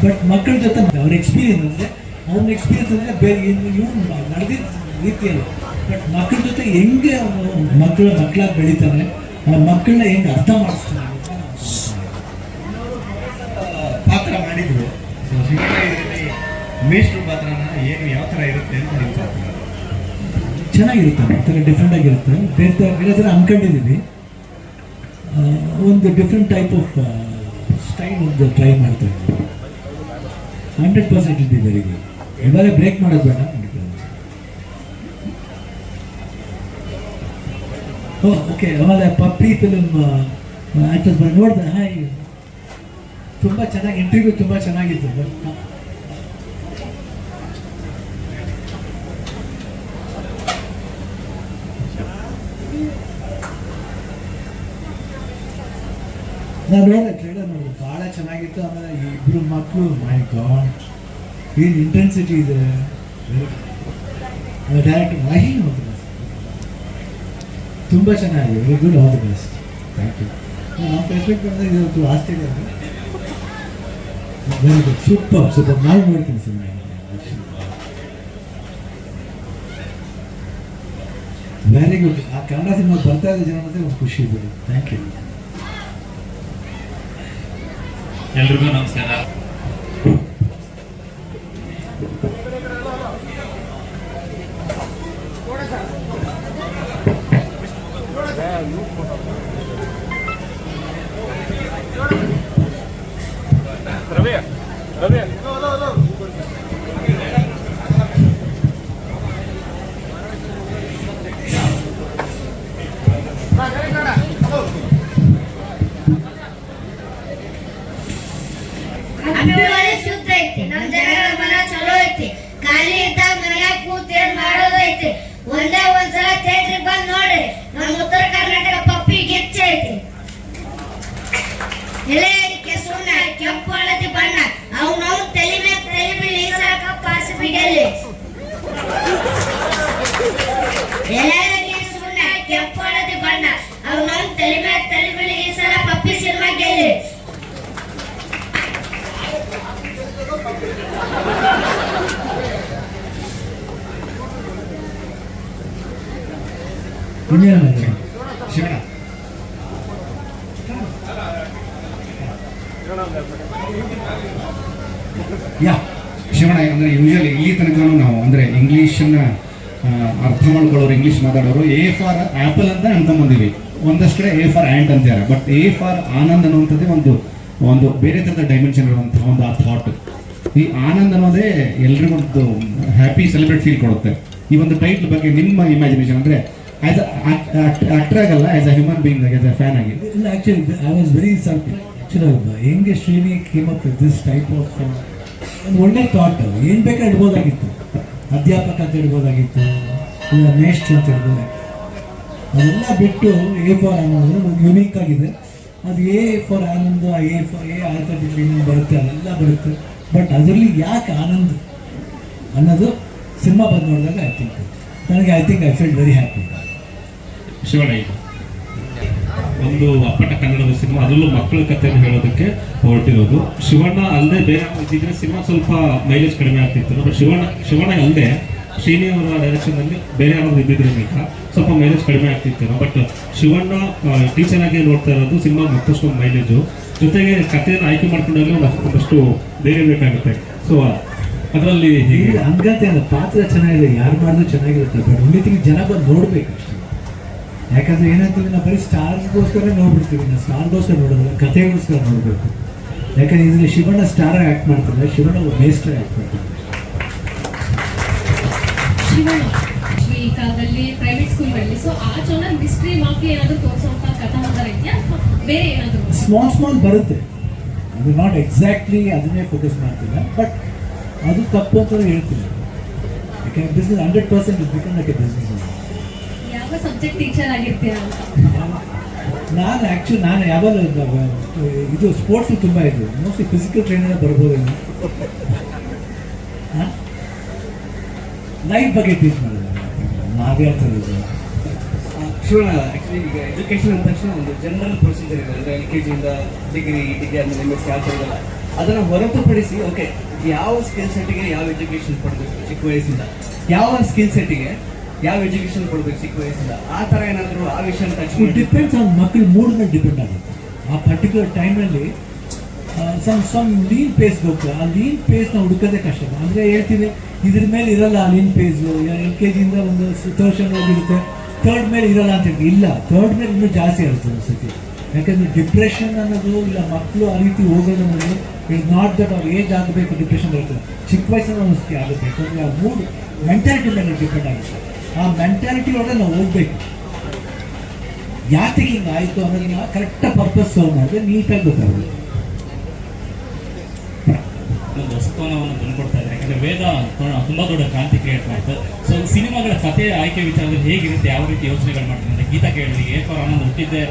Speaker 8: ಬಟ್ ಮಕ್ಕಳ ಜೊತೆ ಅವ್ರ ಎಕ್ಸ್ಪೀರಿಯನ್ಸ್ ಅಂದರೆ ಅವ್ನ ಎಕ್ಸ್ಪೀರಿಯನ್ಸ್ ಅಂದರೆ ಬೇರೆ ಇವ್ನು ನಡೆದಿದ್ದ ರೀತಿಯಲ್ಲಿ, ಬಟ್ ಮಕ್ಕಳ ಜೊತೆ ಹೆಂಗೆ ಅವನು ಮಕ್ಕಳಾಗಿ ಬೆಳೀತಾನೆ, ಆ ಮಕ್ಕಳನ್ನ ಹೆಂಗೆ ಅರ್ಥ ಮಾಡಿಸ್ತಾನೆ
Speaker 9: ಪಾತ್ರ ಮಾಡಿದ್ರು. ಸೊ ಇದರಲ್ಲಿ ಮೇಷ್ಟ್ರು ಪಾತ್ರನ ಏನು ಯಾವ ಥರ ಇರುತ್ತೆ ಅಂತ ನೀವು ಪಾತ್ರ
Speaker 8: ಚೆನ್ನಾಗಿರುತ್ತೆ, ಆ ಥರ ಡಿಫ್ರೆಂಟ್ ಆಗಿರುತ್ತೆ. ಬೇರೆ ಥರ ಅಂದ್ಕೊಂಡಿದ್ದೀವಿ, ಒಂದು ಡಿಫ್ರೆಂಟ್ ಟೈಪ್ ಆಫ್ ಸ್ಟೈಲ್ ಒಂದು ಟ್ರೈ ಮಾಡ್ತಾ ಇದ್ದೀವಿ. 100% ಇಟ್ ಬಿ ವೆರಿ ಗುಡ್. ಇವಾಗ ಬ್ರೇಕ್ ಮಾಡೋದು ಬೇಡ. ಓಕೆ, ಆಮೇಲೆ ಪಪ್ಪಿ ಫಿಲ್ಮ್ ಆ್ಯಕ್ಟರ್ಸ್ ನೋಡಿದೆ, ಹಾಯ್ ತುಂಬ ಚೆನ್ನಾಗಿ, ಇಂಟರ್ವ್ಯೂ ತುಂಬ ಚೆನ್ನಾಗಿತ್ತು. ನಾನು ನೋಡಿದೆ, ಟ್ರೇಲರ್ ನೋಡಿದೆ, ಭಾಳ ಚೆನ್ನಾಗಿತ್ತು. ಆಮೇಲೆ ಇಬ್ಬರು ಮಕ್ಕಳು, ಮೈ ಗಾಡ್ ಏನು ಇಂಟೆನ್ಸಿಟಿ ಇದೆ. ಡೈರೆಕ್ಟರ್ ವಾಹಿ ನೋಡಿದೆ, ತುಂಬ ಚೆನ್ನಾಗಿದೆ. Very good, all the best. Thank you. ನಮ್ಮ ಎಕ್ಸ್ಪೆಕ್ಟ್ ಮಾಡಿದ್ರೆ ಇವತ್ತು ಆಸ್ಟ್ರೇಲಿಯಾ ವೆರಿ ಗುಡ್, ಸೂಪರ್. ನಾವು ನೋಡ್ತೀನಿ ಸಿನಿಮಾ, ವೆರಿ ಗುಡ್. ಆ ಕನ್ನಡ ಸಿನಿಮಾ ಬರ್ತಾ ಇದೆ ಜನ ಮತ್ತೆ ಒಂದು ಖುಷಿ ಬಿಡಿ. Thank you.
Speaker 6: ಎಲ್ರಿಗೂ ನಮಸ್ಕಾರ.
Speaker 2: ಅಭಿಮಾನಿ ಶುದ್ಧ ಐತಿ, ನಮ್ ಜನಗಳ ಮನ ಚಲೋ ಐತಿ. ಖಾಲಿ ಇದ್ದಾಗ ಮನ್ಯಾಗ ಕೂತ್ ಏನ್ ಮಾಡೋದೈತಿ. ಒಂದೇ ಒಂದ್ಸಲ ಥಿಯೇಟ್ರಿಗೆ ಬಂದ್ ನೋಡ್ರಿ, ನಮ್ ಉತ್ತರ ಕರ್ನಾಟಕ ಪಪ್ಪಿ ಗಿಚ್ಚ ಐತಿ. ಎಲೆ ಅಡಿಕೆ ಸುಣ್ಣ, ಕೆಂಪು ಹಳದಿ ಬಣ್ಣ, ಅವ್ನವ್ನ ತಲೆ ಮೇಲೆ ತಲೆ ಬೀಳಿ ಸಾಕ ಪಾಸಿ ಬಿಡಲಿ. ಎಲೆ ಅಡಿಕೆ ಸುಣ್ಣ, ಕೆಂಪು ಹಳದಿ ಬಣ್ಣ, ಅವ್ನವ್ನ ತಲೆ ಮೇಲೆ ತಲೆ ಬೀಳಿ ಈ ಸಲ ಪಪ್ಪಿ ಸಿನಿಮಾ ಗೆಲ್ಲಿ.
Speaker 9: ಶಿವಣ್ಣ
Speaker 3: ಯಾ ಶಿವಣ್ಣ ಅಂದರೆ ಯೂಶಲಿ ಇಲ್ಲಿ ತನಕ ನಾವು ಅಂದರೆ ಇಂಗ್ಲೀಷನ್ನು
Speaker 10: ಅರ್ಥ ಮಾಡ್ಕೊಳ್ಳೋರು ಇಂಗ್ಲೀಷ್ ಮಾತಾಡೋರು ಎ ಫಾರ್ ಆ್ಯಪಲ್ ಅಂತ ಅನ್ಕೊಂಬಂದಿವಿ, ಒಂದಷ್ಟು ಕಡೆ ಎ ಫಾರ್ ಆ್ಯಂಟ್ ಅಂತಾರೆ. ಬಟ್ ಎ ಫಾರ್ ಆನಂದ್ ಅನ್ನುವಂಥದ್ದೇ ಒಂದು ಬೇರೆ ಥರದ ಡೈಮೆನ್ಷನ್ ಇರುವಂತಹ ಒಂದು ಆ ಥಾಟ್. ಈ ಆನಂದ್ ಅನ್ನೋದೇ ಎಲ್ರಿಗೊಂದು ಹ್ಯಾಪಿ ಸೆಲೆಬ್ರೇಟ್ ಫೀಲ್ ಕೊಡುತ್ತೆ. ಈ ಒಂದು ಟೈಟ್ಲ್ ಬಗ್ಗೆ ನಿಮ್ಮ ಇಮ್ಯಾಜಿನೇಷನ್ ಅಂದರೆ ಆಸ್ ಆಕ್ಟರ್ ಆಗಲ್ಲ, ಆಸ್ ಅ ಹ್ಯೂಮನ್ ಬೀಯಿಂಗ್ ಆಗಿ, ಆಸ್ ಅ ಫ್ಯಾನ್ ಆಗಿ.
Speaker 8: ಇಲ್ಲ, actually I was very surprise. Actually ಹೆಂಗೆ Srini came up with this type of ಒಂದು ಒಳ್ಳೆ ಥಾಟ್. ಏನು ಬೇಕಾದ್ರೆ ಇಡ್ಬೋದಾಗಿತ್ತು, ಅಧ್ಯಾಪಕ ಅಂತ ಇಡ್ಬೋದಾಗಿತ್ತು, ಇಲ್ಲ ಮೇಷ್ಟ್ರು ಅಂತ ಇಡ್ಬೋದಾಗಿತ್ತು. ಅದೆಲ್ಲ ಬಿಟ್ಟು ಎ ಫಾರ್ ಆನಂದ್ ಒಂದು ಯುನೀಕ್ ಆಗಿದೆ. ಅದು A for Anand, A for A alphabet ಬರುತ್ತೆ, ಅದೆಲ್ಲ ಬರುತ್ತೆ. ಬಟ್ ಅದರಲ್ಲಿ ಯಾಕೆ ಆನಂದ್ ಅನ್ನೋದು ಸಿನಿಮಾ ಬಂದು ನೋಡಿದಾಗ I think I feel very happy.
Speaker 4: Shivanna ಈಗ ಒಂದು ಅಪ್ಪಟ ಕನ್ನಡದ ಸಿನಿಮಾ, ಅದರಲ್ಲೂ ಮಕ್ಕಳ ಕಥೆಯನ್ನು ಹೇಳೋದಕ್ಕೆ ಹೊರಟಿರೋದು. ಶಿವಣ್ಣ ಅಲ್ಲದೆ ಬೇರೆ ಇದ್ದಿದ್ರೆ ಸಿನಿಮಾ ಸ್ವಲ್ಪ ಮೈಲೇಜ್ ಕಡಿಮೆ ಆಗ್ತಿತ್ತು. ಬಟ್ ಶಿವಣ್ಣ ಅಲ್ಲದೆ ಶ್ರೀನಿ ಅವರ ಡೈರೆಕ್ಷನ್ನಲ್ಲಿ ಬೇರೆ ಯಾರಾದ್ರು ಇದ್ದಿದ್ರೆ ಸ್ವಲ್ಪ ಮೈಲೇಜ್ ಕಡಿಮೆ ಆಗ್ತಿತ್ತು. ಬಟ್ ಶಿವಣ್ಣ ಟೀಚರ್ ಆಗಿ ನೋಡ್ತಾ ಇರೋದು ಸಿನಿಮಾ ಮತ್ತಷ್ಟು ಮೈಲೇಜು, ಜೊತೆಗೆ ಕಥೆಯನ್ನು ಆಯ್ಕೆ ಮಾಡ್ಕೊಂಡಾಗ ಮತ್ತಷ್ಟು ಬೇರೆ ಬೇಕಾಗುತ್ತೆ. ಸೊ ಅದರಲ್ಲಿ
Speaker 8: ಹಂಗಂತೆ ಅಲ್ಲ, ಪಾತ್ರ ಚೆನ್ನಾಗಿದೆ, ಯಾರು ಮಾಡಿದ್ರು ಚೆನ್ನಾಗಿರುತ್ತೆ. ಬಟ್ ಉಳಿತಿಗೆ ಜನ ಬಂದು ನೋಡ್ಬೇಕು ಅಷ್ಟೇ. ಯಾಕಂದ್ರೆ ಏನಂತೀವಿ, ನಾವು ಬರೀ ಸ್ಟಾರ್ಗೋಸ್ಕರ ನೋಡ್ಬಿಡ್ತೀವಿ, ನಾವು ಸ್ಟಾರ್ಗೋಸ್ಕರ ನೋಡೋದಿಲ್ಲ, ಕಥೆಗೋಸ್ಕರ ನೋಡಬೇಕು. ಯಾಕಂದ್ರೆ ಇದರಲ್ಲಿ ಶಿವಣ್ಣ ಸ್ಟಾರ್ ಆ್ಯಕ್ಟ್ ಮಾಡ್ತಾರೆ, ಶಿವಣ್ಣ ಒಬ್ಬ ಮೇಸ್ಟರ್ ಆ್ಯಕ್ಟ್ ಮಾಡ್ತಾರೆ.
Speaker 11: ಶಿವಣ್ಣ ಈ ಕಾಲದಲ್ಲಿ ಪ್ರೈವೇಟ್ ಸ್ಕೂಲ್ಗಳಲ್ಲಿ ಸೊ ಆ ಜನ ಮಿಸ್ಟ್ರಿ ಮಾಫಿ ಏನಾದರೂ ತೋರಿಸುವಂತ ಕಥಾಂತರ ಇದೆಯಾ ಅಥವಾ ಬೇರೆ ಏನಾದರೂ?
Speaker 8: ಸ್ಮಾಲ್ ಬರುತ್ತೆ, ಅದು ನಾಟ್ ಎಕ್ಸಾಕ್ಟ್ಲಿ ಅದನ್ನೇ ಫೋಕಸ್ ಮಾಡ್ತಿಲ್ಲ, ಬಟ್ ಅದು ತಪ್ಪು ಅಂತ ಹೇಳ್ತೀನಿ. ಯಾಕಂದ್ರೆ business 100% is become like A business.
Speaker 11: ಯಾವ ಸಬ್ಜೆಕ್ಟ್ ಟೀಚರ್ ಆಗಿರ್ತೀರಾ ಅಂತ?
Speaker 8: ನಾನು ಯಾವಾಗ ಇದು ಸ್ಪೋರ್ಟ್ಸ್ ತುಂಬ ಇದೆ, ಮೋಸ್ಟ್ಲಿ ಫಿಸಿಕಲ್ ಟ್ರೈನರ್ ಬರ್ಬೋದು. ಲೈಫ್ ಬಗ್ಗೆ ಟೀಚ್ ಮಾಡಿದೆ ಅದೇ ಹೇಳ್ತಾರೆ.
Speaker 12: ಶಿವಣ್ಣ, ಆ್ಯಕ್ಚುಲಿ ಈಗ ಎಜುಕೇಷನ್ ಅಂದ ತಕ್ಷಣ ಒಂದು ಜನರಲ್ ಪ್ರೊಸೀಜರ್ ಇದೆ, ಅಂದರೆ LKG ಇಂದ ಡಿಗ್ರಿ ಆದಮೇಲೆ MSc ಆ ಥರ ಇದೆಲ್ಲ. ಅದನ್ನು ಹೊರತುಪಡಿಸಿ ಓಕೆ ಯಾವ ಸ್ಕಿಲ್ ಸೆಟ್ಟಿಗೆ ಯಾವ ಎಜುಕೇಷನ್ ಕೊಡಬೇಕು ಚಿಕ್ಕ ವಯಸ್ಸಿಂದ, ಯಾವ ಸ್ಕಿಲ್ ಸೆಟ್ಟಿಗೆ ಯಾವ ಎಜುಕೇಷನ್ ಕೊಡಬೇಕು ಚಿಕ್ಕ ವಯಸ್ಸಿಂದ, ಆ ಥರ ಏನಾದರೂ ಆ ವಿಷಯ ಟಚ್ ಮಾಡಿ?
Speaker 8: ಡಿಪೆಂಡ್ಸ್ ಆನ್ ಮಕ್ಕಳ ಮೂಡ್ ಮೇಲೆ ಡಿಪೆಂಡ್ ಆಗುತ್ತೆ. ಆ ಪರ್ಟಿಕ್ಯುಲರ್ ಟೈಮಲ್ಲಿ ಸಮ್ ಲೀನ್ ಪೇಸ್ಗೆ ಹೋಗ್ತದೆ. ಆ ಲೀನ್ ಪೇಸ್ನ ಹುಡುಕೋದೇ ಕಷ್ಟ. ಅಂದರೆ ಹೇಳ್ತೀವಿ ಇದ್ರ ಮೇಲೆ ಇರಲ್ಲ ಆ ಲೀನ್ ಪೇಸು. LKG ಇಂದ ಒಂದು 3rd ಸ್ಟ್ಯಾಂಡರ್ಡ್ ಹೋಗಿರುತ್ತೆ, 3rd ಮೇಲೆ ಇರಲ್ಲ ಅಂತ ಹೇಳ್ತೀವಿ. ಇಲ್ಲ, 3rd ಮೇಲೆ ಇನ್ನೂ ಜಾಸ್ತಿ ಇರುತ್ತೆ ಅನ್ಸುತ್ತೆ. ಯಾಕಂದರೆ ಡಿಪ್ರೆಷನ್ ಅನ್ನೋದು ಇಲ್ಲ, ಮಕ್ಕಳು ಆ ರೀತಿ ಹೋಗೋದು ಅನ್ನೋದು ಇಟ್ಸ್ ನಾಟ್ ದಟ್ ಅವ್ರು ಏಜ್ ಆಗಬೇಕು ಡಿಪ್ರೆಷನ್ ಬರ್ತದೆ, ಚಿಕ್ಕ ವಯಸ್ಸಲ್ಲಿ ಒಂದು ಆಗುತ್ತೆ. ಯಾಕಂದರೆ ಆ ಮೂಡ್ ಮೆಂಟಾಲಿಟಿ ಮೇಲೆ ಡಿಪೆಂಡ್ ಆಗುತ್ತೆ. ಆ ಮೆಂಟಾಲಿಟಿ ಒಳಗೆ ನಾವು ಹೋಗ್ಬೇಕು. ಯಾಕೆ ಹಿಂಗೆ ಆಯಿತು ಅನ್ನೋದನ್ನ ಕರೆಕ್ಟಾಗಿ ಪರ್ಪಸ್ ಸಾಲ್ವ್ ಮಾಡಿದ್ರೆ ನೀಟಾಗಿ ಗೊತ್ತಾಗುತ್ತೆ.
Speaker 6: ಒಂದು ಹೊಸತನವನ್ನು ತಂದುಕೊಡ್ತಾ ಇದ್ದಾರೆ. ಯಾಕಂದರೆ ವೇದ ತುಂಬ ದೊಡ್ಡ ಕ್ರಾಂತಿ ಕ್ರಿಯೇಟ್ ಮಾಡ್ತು. ಸೊ ಸಿನಿಮಾಗಳ ಕಥೆ ಆಯ್ಕೆ ವಿಚಾರದಲ್ಲಿ ಹೇಗಿರುತ್ತೆ, ಯಾವ ರೀತಿ ಯೋಚನೆಗಳು ಮಾಡ್ತಾರೆ ಅಂತ ಗೀತಾ ಕೇಳಿದ್ವಿ. ಎ ಫಾರ್ ಆನಂದ್ ಹುಟ್ಟಿದ್ದೆ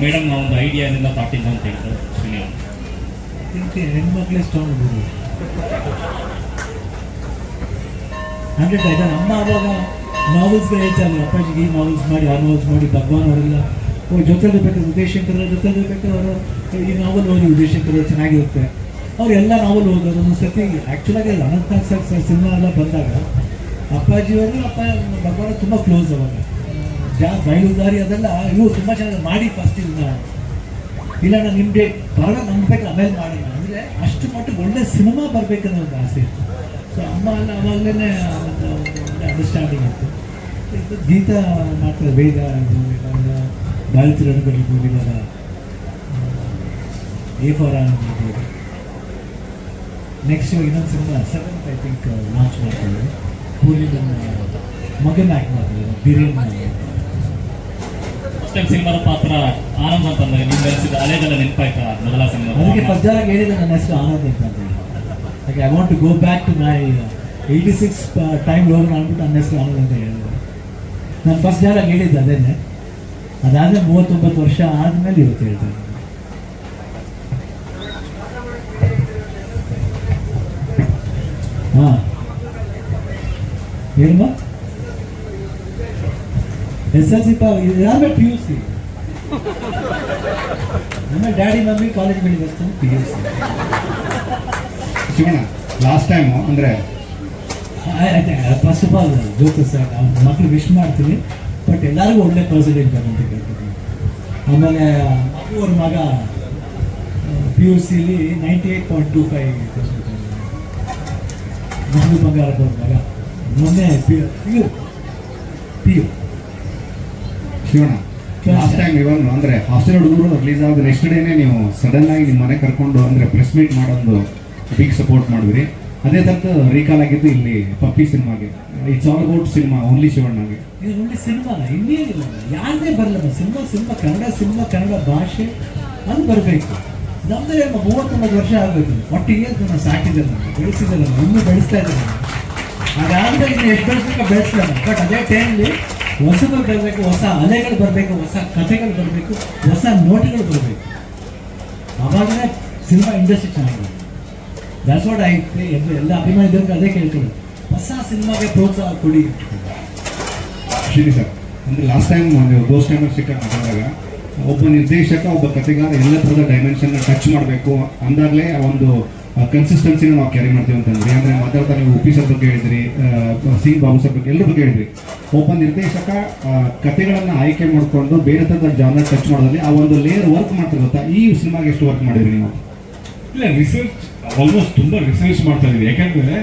Speaker 6: ಮೇಡಮ್ ಒಂದು ಐಡಿಯಾದಿಂದ ತಾಟಿಂದ ಅಂತ ಹೇಳ್ತಾರೆ ಶ್ರೀನಿವಾಸ.
Speaker 8: ಹೆಣ್ಮಕ್ಳೇ ಸ್ಟ್ರಾಂಗ್ ಇರ್ಬೋದು 100. ಆಯ್ತಾ ಅಮ್ಮ ಆವಾಗ ನಾವೆಲ್ಸ್ಗಳು ಹೇಳ್ತಾರೆ, ಅಪ್ಪಾಜಿಗೆ ಈ ನಾವೆಲ್ಸ್ ಮಾಡಿ ಆ ನಾವೆಲ್ಸ್ ಮಾಡಿ, ಭಗವಾನ್ ಅವರೆಲ್ಲ ಜೊತೆಲಿ ಬೇಕಾದ್ರೆ ಉದಯಶಂಕರ್ ಜೊತೆಲಿ ಬೇಕಾದ್ರೆ ಅವರು ಈ ನಾವೆಲ್ ಓದಿ, ಉದಯಶಂಕರ್ ಅವರು ಚೆನ್ನಾಗಿರುತ್ತೆ, ಅವರೆಲ್ಲ ನಾವೆಲ್ ಓದೋದು. ಒಂದು ಸರ್ತಿ ಆ್ಯಕ್ಚುಲಾಗಿ ಅನಂತನಾಗ್ ಸರ್ ಸಿನಿಮಾ ಎಲ್ಲ ಬಂದಾಗ ಅಪ್ಪಾಜಿಯವರು ಭಗವಾನ್ ತುಂಬ ಕ್ಲೋಸ್. ಅವಾಗ ಬಯಲುದಾರಿ ಅದೆಲ್ಲ ಇವು ತುಂಬ ಚೆನ್ನಾಗಿ ಮಾಡಿ ಫಸ್ಟ್ ಇಲ್ಲ ನಾನು ನಿಮಗೆ ಪರವಾಗಿ ನಂಬಬೇಕು ಆಮೇಲೆ ಮಾಡೋಣ ಅಂದರೆ ಅಷ್ಟು ಮಟ್ಟಿಗೆ ಒಳ್ಳೆ ಸಿನಿಮಾ ಬರಬೇಕನ್ನೋ ಒಂದು ಆಸೆ ಇತ್ತು. ಸೊ ಅಮ್ಮ ಎಲ್ಲ ಅವಾಗಲೇ ಒಂದು ಒಳ್ಳೆ ಅಂಡರ್ಸ್ಟ್ಯಾಂಡಿಂಗ್ ಇತ್ತು. ಗೀತಾ ಮಾಡ್ತಾರೆ, ವೇದ ಬಾಲಿತಿರಣಿಗಳಿರ್ಬೋದು, ಇವಾಗ ಎ ಫಾರ್ ಆನಂದ್ ಇರ್ಬೋದು. ನೆಕ್ಸ್ಟ್ ಇನ್ನೊಂದು cinema 7th I think launch ಮಾಡ್ತಾರೆ. ಪೂರಿ ನನ್ನ ಮಗನ ಆ್ಯಕ್ಟ್ ಮಾಡ್ತಾರೆ, ಬಿರಿಯಾನಿ.
Speaker 6: ಫಸ್ಟ್ ಟೈಮ್ ಸಿನಿಮಾದ ಪಾತ್ರ ಆನಂದ್ ಅಂತಂದ್ರೆ ನೀವು ಬೆಳೆಸಿದ ಅಲೆದೆಲ್ಲ ನೆನಪಾಯ್ತಾ ಮೊದಲ ಸಿನಿಮಾ?
Speaker 8: ಅದಕ್ಕೆ ಫಸ್ಟ್ ಜಾಗ ಹೇಳಿದೆ ನನ್ನ ಹೆಸರು ಆನಂದ್ ಅಂತ ಹೇಳಿ. ಯಾಕೆ I want to go back to my 86 time ಹೋಗೋಣ ಅಂದ್ಬಿಟ್ಟು ನನ್ನ ಹೆಸರು ಆನಂದ್ ಅಂತ ಹೇಳಿದೆ. ನಾನು ಫಸ್ಟ್ ಜಾಗ ಹೇಳಿದ್ದೆ ಅದೇನೆ. ಅದಾದರೆ 39 ವರ್ಷ ಆದಮೇಲೆ ಇವತ್ತು ಹೇಳ್ತೇನೆ. ಹಾಂ ಹೇಳುವ SLC ಯಾರು PUC ನಮ್ಮ ಡ್ಯಾಡಿ ಮಮ್ಮಿ ಕಾಲೇಜ್ ಮೇಲೆ ಬರ್ತಾನೆ PUC.
Speaker 10: ಶಿವಣ್ಣ ಲಾಸ್ಟ್ ಟೈಮು ಅಂದರೆ
Speaker 8: ಫಸ್ಟ್ ಆಫ್ ಆಲ್ ಗೊತ್ತು ಸರ್, ಅವ್ರ ಮಕ್ಕಳು ವಿಶ್ ಮಾಡ್ತೀನಿ, ಬಟ್ ಎಲ್ಲರಿಗೂ ಒಳ್ಳೆ ಪರ್ಸೆಂಟೇಜ್ ಬರಂತ ಕೇಳ್ತೀನಿ. ಆಮೇಲೆ ಅವ್ರ ಮಗ PUCಲಿ 98.25%. ಮಗು ಬಂಗಾರಪ್ಪ ಅವ್ರ ಮಗ ಮೊನ್ನೆ PU.
Speaker 10: ಶಿವಣ್ಣ, ಲಾಸ್ಟ್ ಟೈಮ್ ಇವನ್ ಅಂದ್ರೆ ಹಾಸ್ಟೆಲ್ ಹುಡುಗರು ರಿಲೀಸ್ ಆದ ನೆಕ್ಸ್ಟ್ ಡೇನೆ ನೀವು ಸಡನ್ ಆಗಿ ನಿಮ್ಮ ಮನೆ ಕರ್ಕೊಂಡು ಅಂದ್ರೆ ಪ್ರೆಸ್ ಮೀಟ್ ಮಾಡೋದು ಬಿಗ್ ಸಪೋರ್ಟ್ ಮಾಡಿದ್ರಿ. ಅದೇ ಥರದ್ದು ರೀಕಾಲ್ ಆಗಿದ್ದು ಇಲ್ಲಿ ಪಪ್ಪಿ ಸಿನಿಮಾಗೆ. It's all about cinema, only ಶಿವಣ್ಣಗೆ.
Speaker 8: ಇದು ಒಳ್ಳೆ ಸಿನಿಮಾನ ಇನ್ನೇನಿಲ್ಲ, ಯಾರದೇ ಬರಲ್ಲ ಸಿನಿಮಾ ಕನ್ನಡ ಭಾಷೆ ಅದು ಬರಬೇಕು. ನಮ್ಮದೇ 39 ವರ್ಷ ಆಗಬೇಕು, 40 ಇಯರ್ಸ್ ನಾನು ಸಾಕಿದ್ದೆ, ನಾನು ಬೆಳೆಸಿದ್ದಲ್ಲ, ಇನ್ನೂ ಬೆಳೆಸ್ತಾ ಇದ್ದೇನೆ. ಅದಾದರೆ ಇನ್ನು ಎಷ್ಟು ಬೆಳೆಸ್ಬೇಕು ಬೆಳೆಸ್ತಾನೆ. ಬಟ್ ಅದೇ ಟೈಮ್ಲಿ ಹೊಸಗಳು ಬರಬೇಕು, ಹೊಸ ಅಲೆಗಳು ಬರಬೇಕು, ಹೊಸ ಕಥೆಗಳು ಬರಬೇಕು, ಹೊಸ ನೋಟಗಳು ಬರಬೇಕು. ಆವಾಗಲೇ ಸಿನಿಮಾ ಇಂಡಸ್ಟ್ರಿ ಚೆನ್ನಾಗಿದೆ. ದಾಟ್ಸ್ ವಾಟ್ ಐ ಎಲ್ಲ ಅಭಿಮಾನಿಗಳಿಗೆ ಅದೇ ಕೇಳ್ಕೊಳ್ಳೋದು, ಹೊಸ ಸಿನಿಮಾಗೆ ಪ್ರೋತ್ಸಾಹ ಕೊಡಿ.
Speaker 10: ಶ್ರೀನಿ ಸರ್, ಅಂದರೆ ಲಾಸ್ಟ್ ಟೈಮ್ ಒಂದು ಗೋಸ್ಟ್ ಟೈಮಲ್ಲಿ ಸಿಕ್ಕ ಮಾತಾಡಿದಾಗ ಒಬ್ಬ ನಿರ್ದೇಶಕ, ಒಬ್ಬ ಕಥೆಗಾರ ಎಲ್ಲ ಥರದ ಡೈಮೆನ್ಷನ್ನ ಟಚ್ ಮಾಡಬೇಕು ಅಂದಾಗಲೇ ಒಂದು ಕನ್ಸಿಸ್ಟೆನ್ಸಿನ ನಾವು ಕ್ಯಾರಿ ಮಾಡ್ತೀವಿ ಅಂತಂದ್ರಿ. ಅಂದರೆ ಮಾತಾಡ್ತಾ ನೀವು ಉಪ್ಪಿ ಸರ್ ಬಗ್ಗೆ ಹೇಳಿದ್ರಿ, ಸಿಂಗ್ ಬಾಬು ಸರ್ ಬಗ್ಗೆ ಎಲ್ಲರ ಬಗ್ಗೆ ಹೇಳಿದ್ರಿ. ಒಬ್ಬ ನಿರ್ದೇಶಕ ಕಥೆಗಳನ್ನು ಆಯ್ಕೆ ಮಾಡಿಕೊಂಡು ಬೇರೆ ಥರದ ಜಾನರ್ ಟಚ್ ಮಾಡೋದ್ರಲ್ಲಿ ಆ ಒಂದು ಲೇಯರ್ ವರ್ಕ್ ಮಾಡ್ತಾರೆ ಗೊತ್ತಾ? ಈ ಸಿನಿಮಾಗೆ ಎಷ್ಟು ವರ್ಕ್ ಮಾಡಿದ್ರಿ ನೀವು?
Speaker 4: ಇಲ್ಲ, ರಿಸರ್ಚ್ ಆಲ್ಮೋಸ್ಟ್ ತುಂಬ ರಿಸರ್ಚ್ ಮಾಡ್ತಾ ಇದ್ದೀವಿ. ಯಾಕಂದರೆ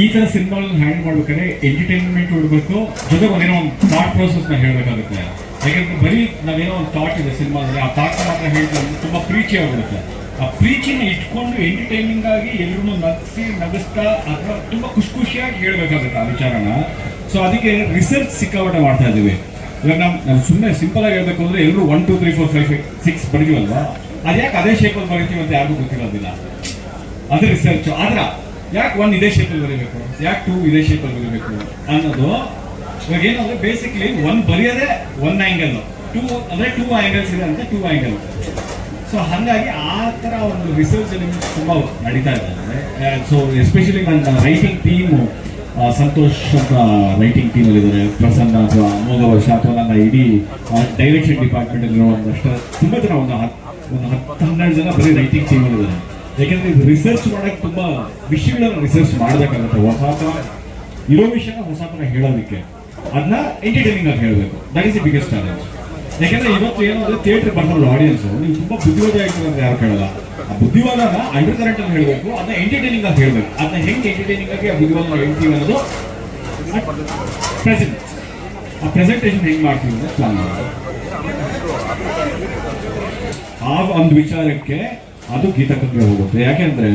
Speaker 4: ಈ ಥರ ಸಿನಿಮಾಗಳನ್ನ ಹ್ಯಾಂಡಲ್ ಮಾಡ್ಬೇಕಾದ್ರೆ ಎಂಟರ್ಟೈನ್ಮೆಂಟ್ ಕೊಡಬೇಕು, ಜೊತೆಗೆ ಒಂದೇನೋ ಒಂದು ಥಾಟ್ ಪ್ರೋಸೆಸ್ನ ಹೇಳಬೇಕಾಗುತ್ತೆ. ಯಾಕಂದರೆ ಬರೀ ನಾವೇನೋ ಒಂದು ಥಾಟ್ ಇದೆ ಸಿನಿಮಾದಲ್ಲಿ, ಆ ಥಾಟ್ ಮಾತ್ರ ಹೇಳ್ತಾ ತುಂಬ ಪ್ರೀಚಿ ಆಗಿಬಿಡುತ್ತೆ. ಆ ಪ್ರೀಚಿನ ಇಟ್ಕೊಂಡು ಎಂಟರ್ಟೈನಿಂಗ್ ಆಗಿ ಎಲ್ಲರೂ ನಗಿಸ್ತಾ ಅಥವಾ ತುಂಬ ಖುಷಿಯಾಗಿ ಹೇಳಬೇಕಾಗುತ್ತೆ ಆ ವಿಚಾರನ. ಸೊ ಅದಕ್ಕೆ ರಿಸರ್ಚ್ ಸಿಕ್ಕಾಪಟ್ಟೆ ಮಾಡ್ತಾ ಇದ್ದೀವಿ. ಇವಾಗ ನಾವು ಸುಮ್ಮನೆ ಸಿಂಪಲ್ ಆಗಿ ಹೇಳ್ಬೇಕು ಅಂದರೆ ಎಲ್ಲರೂ 1 2 3 4 5 6 ಬರೀತೀವಲ್ವಾ, ಅದ್ಯಾಕೆ ಅದೇ ಶೇಪಲ್ಲಿ ಬರೀತೀವಿ ಅಂತ ಯಾರಿಗೂ ಗೊತ್ತಿರೋದಿಲ್ಲ. ಅದು ರಿಸರ್ಚ್. ಆದ್ರೆ ಯಾಕೆ 1 ಇದೇ ಶೇಪಲ್ಲಿ ಬರೀಬೇಕು, ಯಾಕೆ 2 ಇದೇ ಶೇಪಲ್ಲಿ ಬರೀಬೇಕು ಅನ್ನೋದು. ಇವಾಗ ಏನಂದ್ರೆ ಬೇಸಿಕ್ಲಿ 1 ಬರೆಯೋದೇ 1 ಆ್ಯಂಗಲ್, 2 ಅಂದರೆ 2 ಆ್ಯಂಗಲ್ಸ್ ಇದೆ ಅಂತ 2 ಆ್ಯಂಗಲ್. ಸೊ ಹಾಗಾಗಿ ಆ ಥರ ಒಂದು ರಿಸರ್ಚ್ ಎಲಿಮೆಂಟ್ಸ್ ತುಂಬ ನಡೀತಾ ಇದ್ದಾರೆ. ಸೊ ಎಸ್ಪೆಷಲಿ ನನ್ನ ರೈಟಿಂಗ್ ಟೀಮು, ಸಂತೋಷ್ ಅಂತ ರೈಟಿಂಗ್ ಟೀಮಲ್ಲಿದ್ದಾರೆ, ಪ್ರಸನ್ನ ಅಥವಾ ಅಮೋಘ ವರ್ಷ ಅಥವಾ ನನ್ನ ಇಡೀ ಡೈರೆಕ್ಷನ್ ಡಿಪಾರ್ಟ್ಮೆಂಟಲ್ಲಿರೋ ಒಂದಷ್ಟು ತುಂಬ ಜನ, ಒಂದು 10-12 ಜನ ಬರೀ ರೈಟಿಂಗ್ ಟೀಮಲ್ಲಿದ್ದಾರೆ. ಯಾಕೆಂದರೆ ಇದು ರಿಸರ್ಚ್ ಮಾಡೋಕ್ಕೆ ತುಂಬ ವಿಷಯಗಳನ್ನು ರಿಸರ್ಚ್ ಮಾಡಬೇಕಾಗುತ್ತೆ. ಹೊಸ ಥರ ಇರೋ ವಿಷಯನ ಹೊಸ ಥರ ಹೇಳೋದಕ್ಕೆ, ಅದನ್ನ ಎಂಟರ್ಟೈನಿಂಗ್ ಆಗಿ ಹೇಳಬೇಕು. That is the biggest challenge. ಯಾಕೆಂದರೆ ಇವತ್ತು ಏನಂದರೆ ಥಿಯೇಟ್ರಿಗೆ ಬರ್ತಾರಲ್ಲ ಆಡಿಯನ್ಸು, ನೀವು ತುಂಬ ಬುದ್ಧಿವಾದ ಆಗ್ತದೆ ಅಂತ ಯಾರು ಕೇಳಲ್ಲ. ಆ ಬುದ್ಧಿವಾದನ ಅಂಡರ್ ಕರೆಂಟ್ ಅಲ್ಲಿ ಹೇಳಬೇಕು, ಅದನ್ನ ಎಂಟರ್ಟೈನಿಂಗ್ ಆಗಿ ಹೇಳಬೇಕು. ಅದನ್ನ ಹೆಂಗೆ ಎಂಟರ್ಟೈನಿಂಗ್ ಆಗಿ ಆ ಬುದ್ಧಿವಾದ ಹೇಳ್ತೀವಿ ಅನ್ನೋದು ಪ್ರೆಸೆಂಟ್, ಆ ಪ್ರೆಸೆಂಟೇಷನ್ ಹೆಂಗೆ ಮಾಡ್ತೀವಿ ಅಂತ ಪ್ಲಾನ್ ಮಾಡೋದು. ಆ ಒಂದು ವಿಚಾರಕ್ಕೆ ಅದು ಗೀತಕಂಗೆ ಹೋಗುತ್ತೆ. ಯಾಕೆಂದ್ರೆ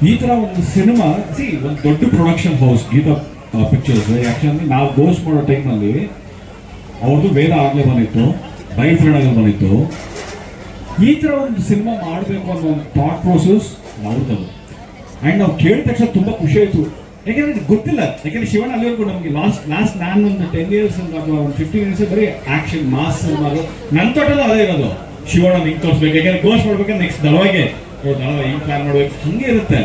Speaker 4: ಈ ತರ ಒಂದು ಸಿನಿಮಾ ಒಂದು ದೊಡ್ಡ ಪ್ರೊಡಕ್ಷನ್ ಹೌಸ್ ಗೀತಾ ಪಿಕ್ಚರ್ಸ್. ಯಾಕಂದ್ರೆ ನಾವು ಗೋಸ್ಟ್ ಮಾಡೋ ಟೈಮಲ್ಲಿ ಅವ್ರದ್ದು ವೇದ ಆಗಲೇ ಬಂದಿತ್ತು, ಬೈ ಫ್ರೆಂಡ್ ಆಗಲೇ ಬಂದಿತ್ತು. ಈ ಥರ ಒಂದು ಸಿನಿಮಾ ಮಾಡಬೇಕು ಅನ್ನೋ ಒಂದು ಥಾಟ್ ಪ್ರೋಸೆಸ್ ಅವ್ರದ್ದು. ಆ್ಯಂಡ್ ನಾವು ಕೇಳಿದ ತಕ್ಷಣ ತುಂಬ ಖುಷಿ ಆಯಿತು. ಯಾಕೆಂದರೆ ಇದು ಗೊತ್ತಿಲ್ಲ. ಯಾಕೆಂದರೆ ಶಿವಣ್ಣ ಅಲ್ಲಿವರೆಗೂ ನಮಗೆ ಲಾಸ್ಟ್ ನಾನು ಒಂದು 10 years ಅಥವಾ ಒಂದು 15 years ಬರೀ ಆ್ಯಕ್ಷನ್ ಮಾಸ್ ಸಿನಿಮಾರು ನನ್ನ ತೋಟಲ್ಲೂ ಅದೇ ಇರೋದು. ಶಿವಣ್ಣ ಹಿಂಗೆ ತೋರಿಸ್ಬೇಕು, ಯಾಕೆಂದ್ರೆ ಗೋಸ್ಟ್ ಮಾಡ್ಬೇಕಾದ್ರೆ ನೆಕ್ಸ್ಟ್ ದಳವಾಗೆ ಹಿಂಗೆ ಪ್ಲಾನ್ ಮಾಡ್ಬೇಕು, ಹಂಗೆ ಇರುತ್ತೆ.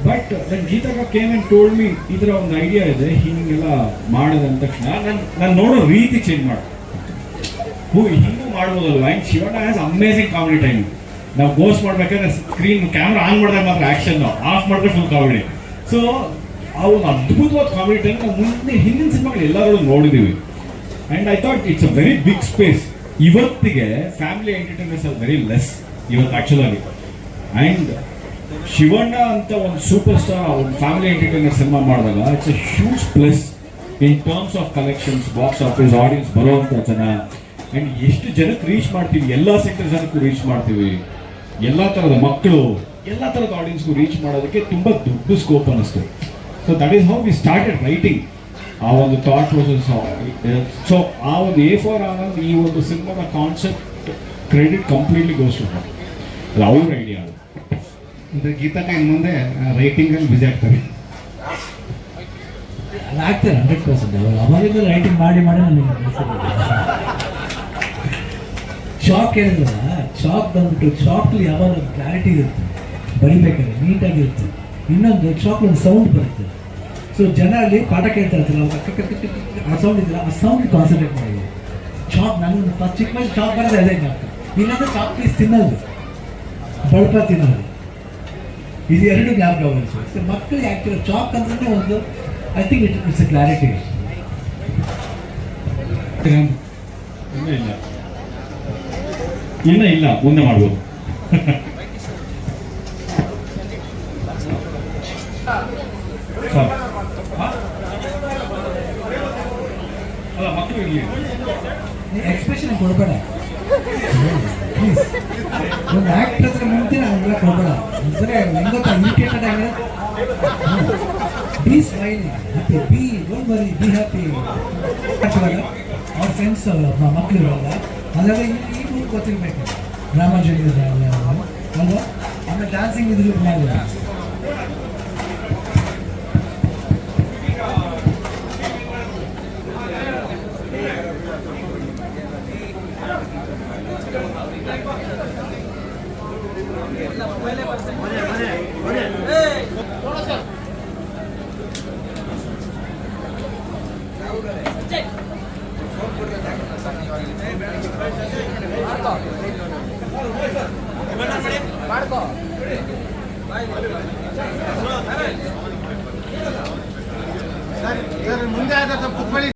Speaker 4: ಬಟ್ ನನ್ನ Geetha came and told me ಈ ಥರ ಒಂದು ಐಡಿಯಾ ಇದೆ, ಹೀಗೆಲ್ಲ ಮಾಡೋದು ಅಂದ ತಕ್ಷಣ ನಾನು ನೋಡೋ ರೀತಿ ಚೇಂಜ್ ಮಾಡಿ ಹಿಂಗೂ ಮಾಡ್ಬೋದಲ್ವ. And Shivanna has amazing comedy time. ನಾವು ಗೋಸ್ಟ್ ಮಾಡ್ಬೇಕಾದ್ರೆ ಸ್ಕ್ರೀನ್ ಕ್ಯಾಮ್ರಾ ಆನ್ ಮಾಡಿದಾಗ ಮಾತ್ರ ಆ್ಯಕ್ಷನ್, ಆಫ್ ಮಾಡಿದ್ರೆ ಫುಲ್ ಕಾಮಿಡಿ. ಸೊ ಆ ಒಂದು ಅದ್ಭುತವಾದ ಕಾಮಿಡಿ ಟೈಮ್ ನಾವು ಹಿಂದಿನ ಸಿನಿಮಾಗಳು ಎಲ್ಲರೂ ನೋಡಿದ್ದೀವಿ. And I thought it's a very big space. ಇವತ್ತಿಗೆ family entertainments are very less ಇವತ್ತು ಆ್ಯಕ್ಚುಲಾಗಿ. ಆ್ಯಂಡ್ ಶಿವಣ್ಣ ಅಂತ ಒಂದು ಸೂಪರ್ ಸ್ಟಾರ್ ಒಂದು ಫ್ಯಾಮಿಲಿ ಎಂಟರ್ಟೈನ್ಮೆಂಟ್ ಸಿನಿಮಾ ಮಾಡಿದಾಗ it's a huge plus in terms of collections, box office, audience ಬರುವಂಥ ಜನ. ಆ್ಯಂಡ್ ಎಷ್ಟು ಜನಕ್ಕೆ ರೀಚ್ ಮಾಡ್ತೀವಿ, ಎಲ್ಲ ಸೆಕ್ಟರ್ ಜನಕ್ಕೂ ರೀಚ್ ಮಾಡ್ತೀವಿ, ಎಲ್ಲ ಥರದ ಮಕ್ಕಳು, ಎಲ್ಲ ಥರದ ಆಡಿಯನ್ಸ್ಗೂ ರೀಚ್ ಮಾಡೋದಕ್ಕೆ ತುಂಬ ದೊಡ್ಡ ಸ್ಕೋಪ್ ಅನ್ನಿಸ್ತು. So that is how we started writing ಆ ಒಂದು ಥಾಟ್ ಪ್ರೊಸೆಸ್. ಸೊ ಆ ಒಂದು A4 ಆನಂದ್ ಈ ಒಂದು ಸಿನಿಮಾದ concept credit completely goes to her. ಅದು ಅವ್ರ ಐಡಿಯಾ. ಅದು
Speaker 10: ಅಂದರೆ ಗೀತಾ ಇನ್ನು ಮುಂದೆ ರೈಟಿಂಗಲ್ಲಿ ಬಿಸಿ ಆಗ್ತಾರೆ.
Speaker 8: ಆಗ್ತಾರೆ 100%. ಅವಾಗಿಂದ ರೈಟಿಂಗ್ ಮಾಡಿ ನನಗೆ ಶಾಕ್ ಹೇಳಿದ್ರಲ್ಲ, ಶಾಕ್ ಬಂದ್ಬಿಟ್ಟು ಶಾಕ್ಲಿ ಯಾವಾಗ ಕ್ಲಾರಿಟಿ ಇರುತ್ತೆ, ಬರಿಬೇಕಾದ್ರೆ ನೀಟಾಗಿರುತ್ತೆ. ಇನ್ನೊಂದು ಶಾಕ್ ಒಂದು ಸೌಂಡ್ ಬರುತ್ತೆ. ಸೊ ಜನ ಅಲ್ಲಿ ಪಾಠ ಕೇಳ್ತಾ ಇರ್ತಾರೆ, ಆ ಸೌಂಡ್ ಇದ್ದಿಲ್ಲ, ಆ ಸೌಂಡ್ ಕಾನ್ಸಂಟ್ರೇಟ್ ಮಾಡಿದ್ರು. ಶಾಕ್ ನನಗೆ ಫಸ್ಟ್ ಚಿಕ್ಕ ಮೇಲೆ ಶಾಕ್ ಬರೋದು ಅದೇ ಜ್ಞಾಪಕ. ಇನ್ನೊಂದು ಶಾಕ್ ಪೀಸ್ ತಿನ್ನೋದು, ಬಳಪ ತಿನ್ನೋದು, ಇದು ಎರಡು ಜ್ಞಾಪಕ ಬರುತ್ತೆ. ಮಕ್ಕಳಿಗೆ ಆಗ್ತಿರೋ ಶಾಕ್ ಅಂದ್ರೆ ಒಂದು I think it's A clarity.
Speaker 4: ಇನ್ನೂ ಇಲ್ಲ, ಮುಂದೆ ಮಾಡ್ಬೋದು. ಇರಲಿ.
Speaker 8: ಎಕ್ಸ್ಪ್ರೆಷನ್ ಕೊಡಬೇಡ ಪ್ಲೀಸ್. ಒಂದು ಆ್ಯಕ್ಟ್ರ್ ಹತ್ರ ಮುಂದಿನ ಅದೆಲ್ಲ ಕೊಡಬೇಡ. ಒಂಥರ ಹೆಂಗ್ ಗೊತ್ತಾ, ಇರಿಟೇಟೆಡ್ ಆಗಿರೋ. B smile, happy, B don't worry, be happy. ಅವ್ರ ಫ್ರೆಂಡ್ಸ್ ಮಕ್ಕಳು ಇರಲ್ಲ, ಅದೆಲ್ಲ ಈಗೂ ಗೊತ್ತಿರಬೇಕು. ರಾಮಾಜನಿ ಅಲ್ವಾ, ಆಮೇಲೆ ಡ್ಯಾನ್ಸಿಂಗ್ ಇದ್ರು ಮಾಡಲ್ಲ.
Speaker 13: ಮುಂದೆ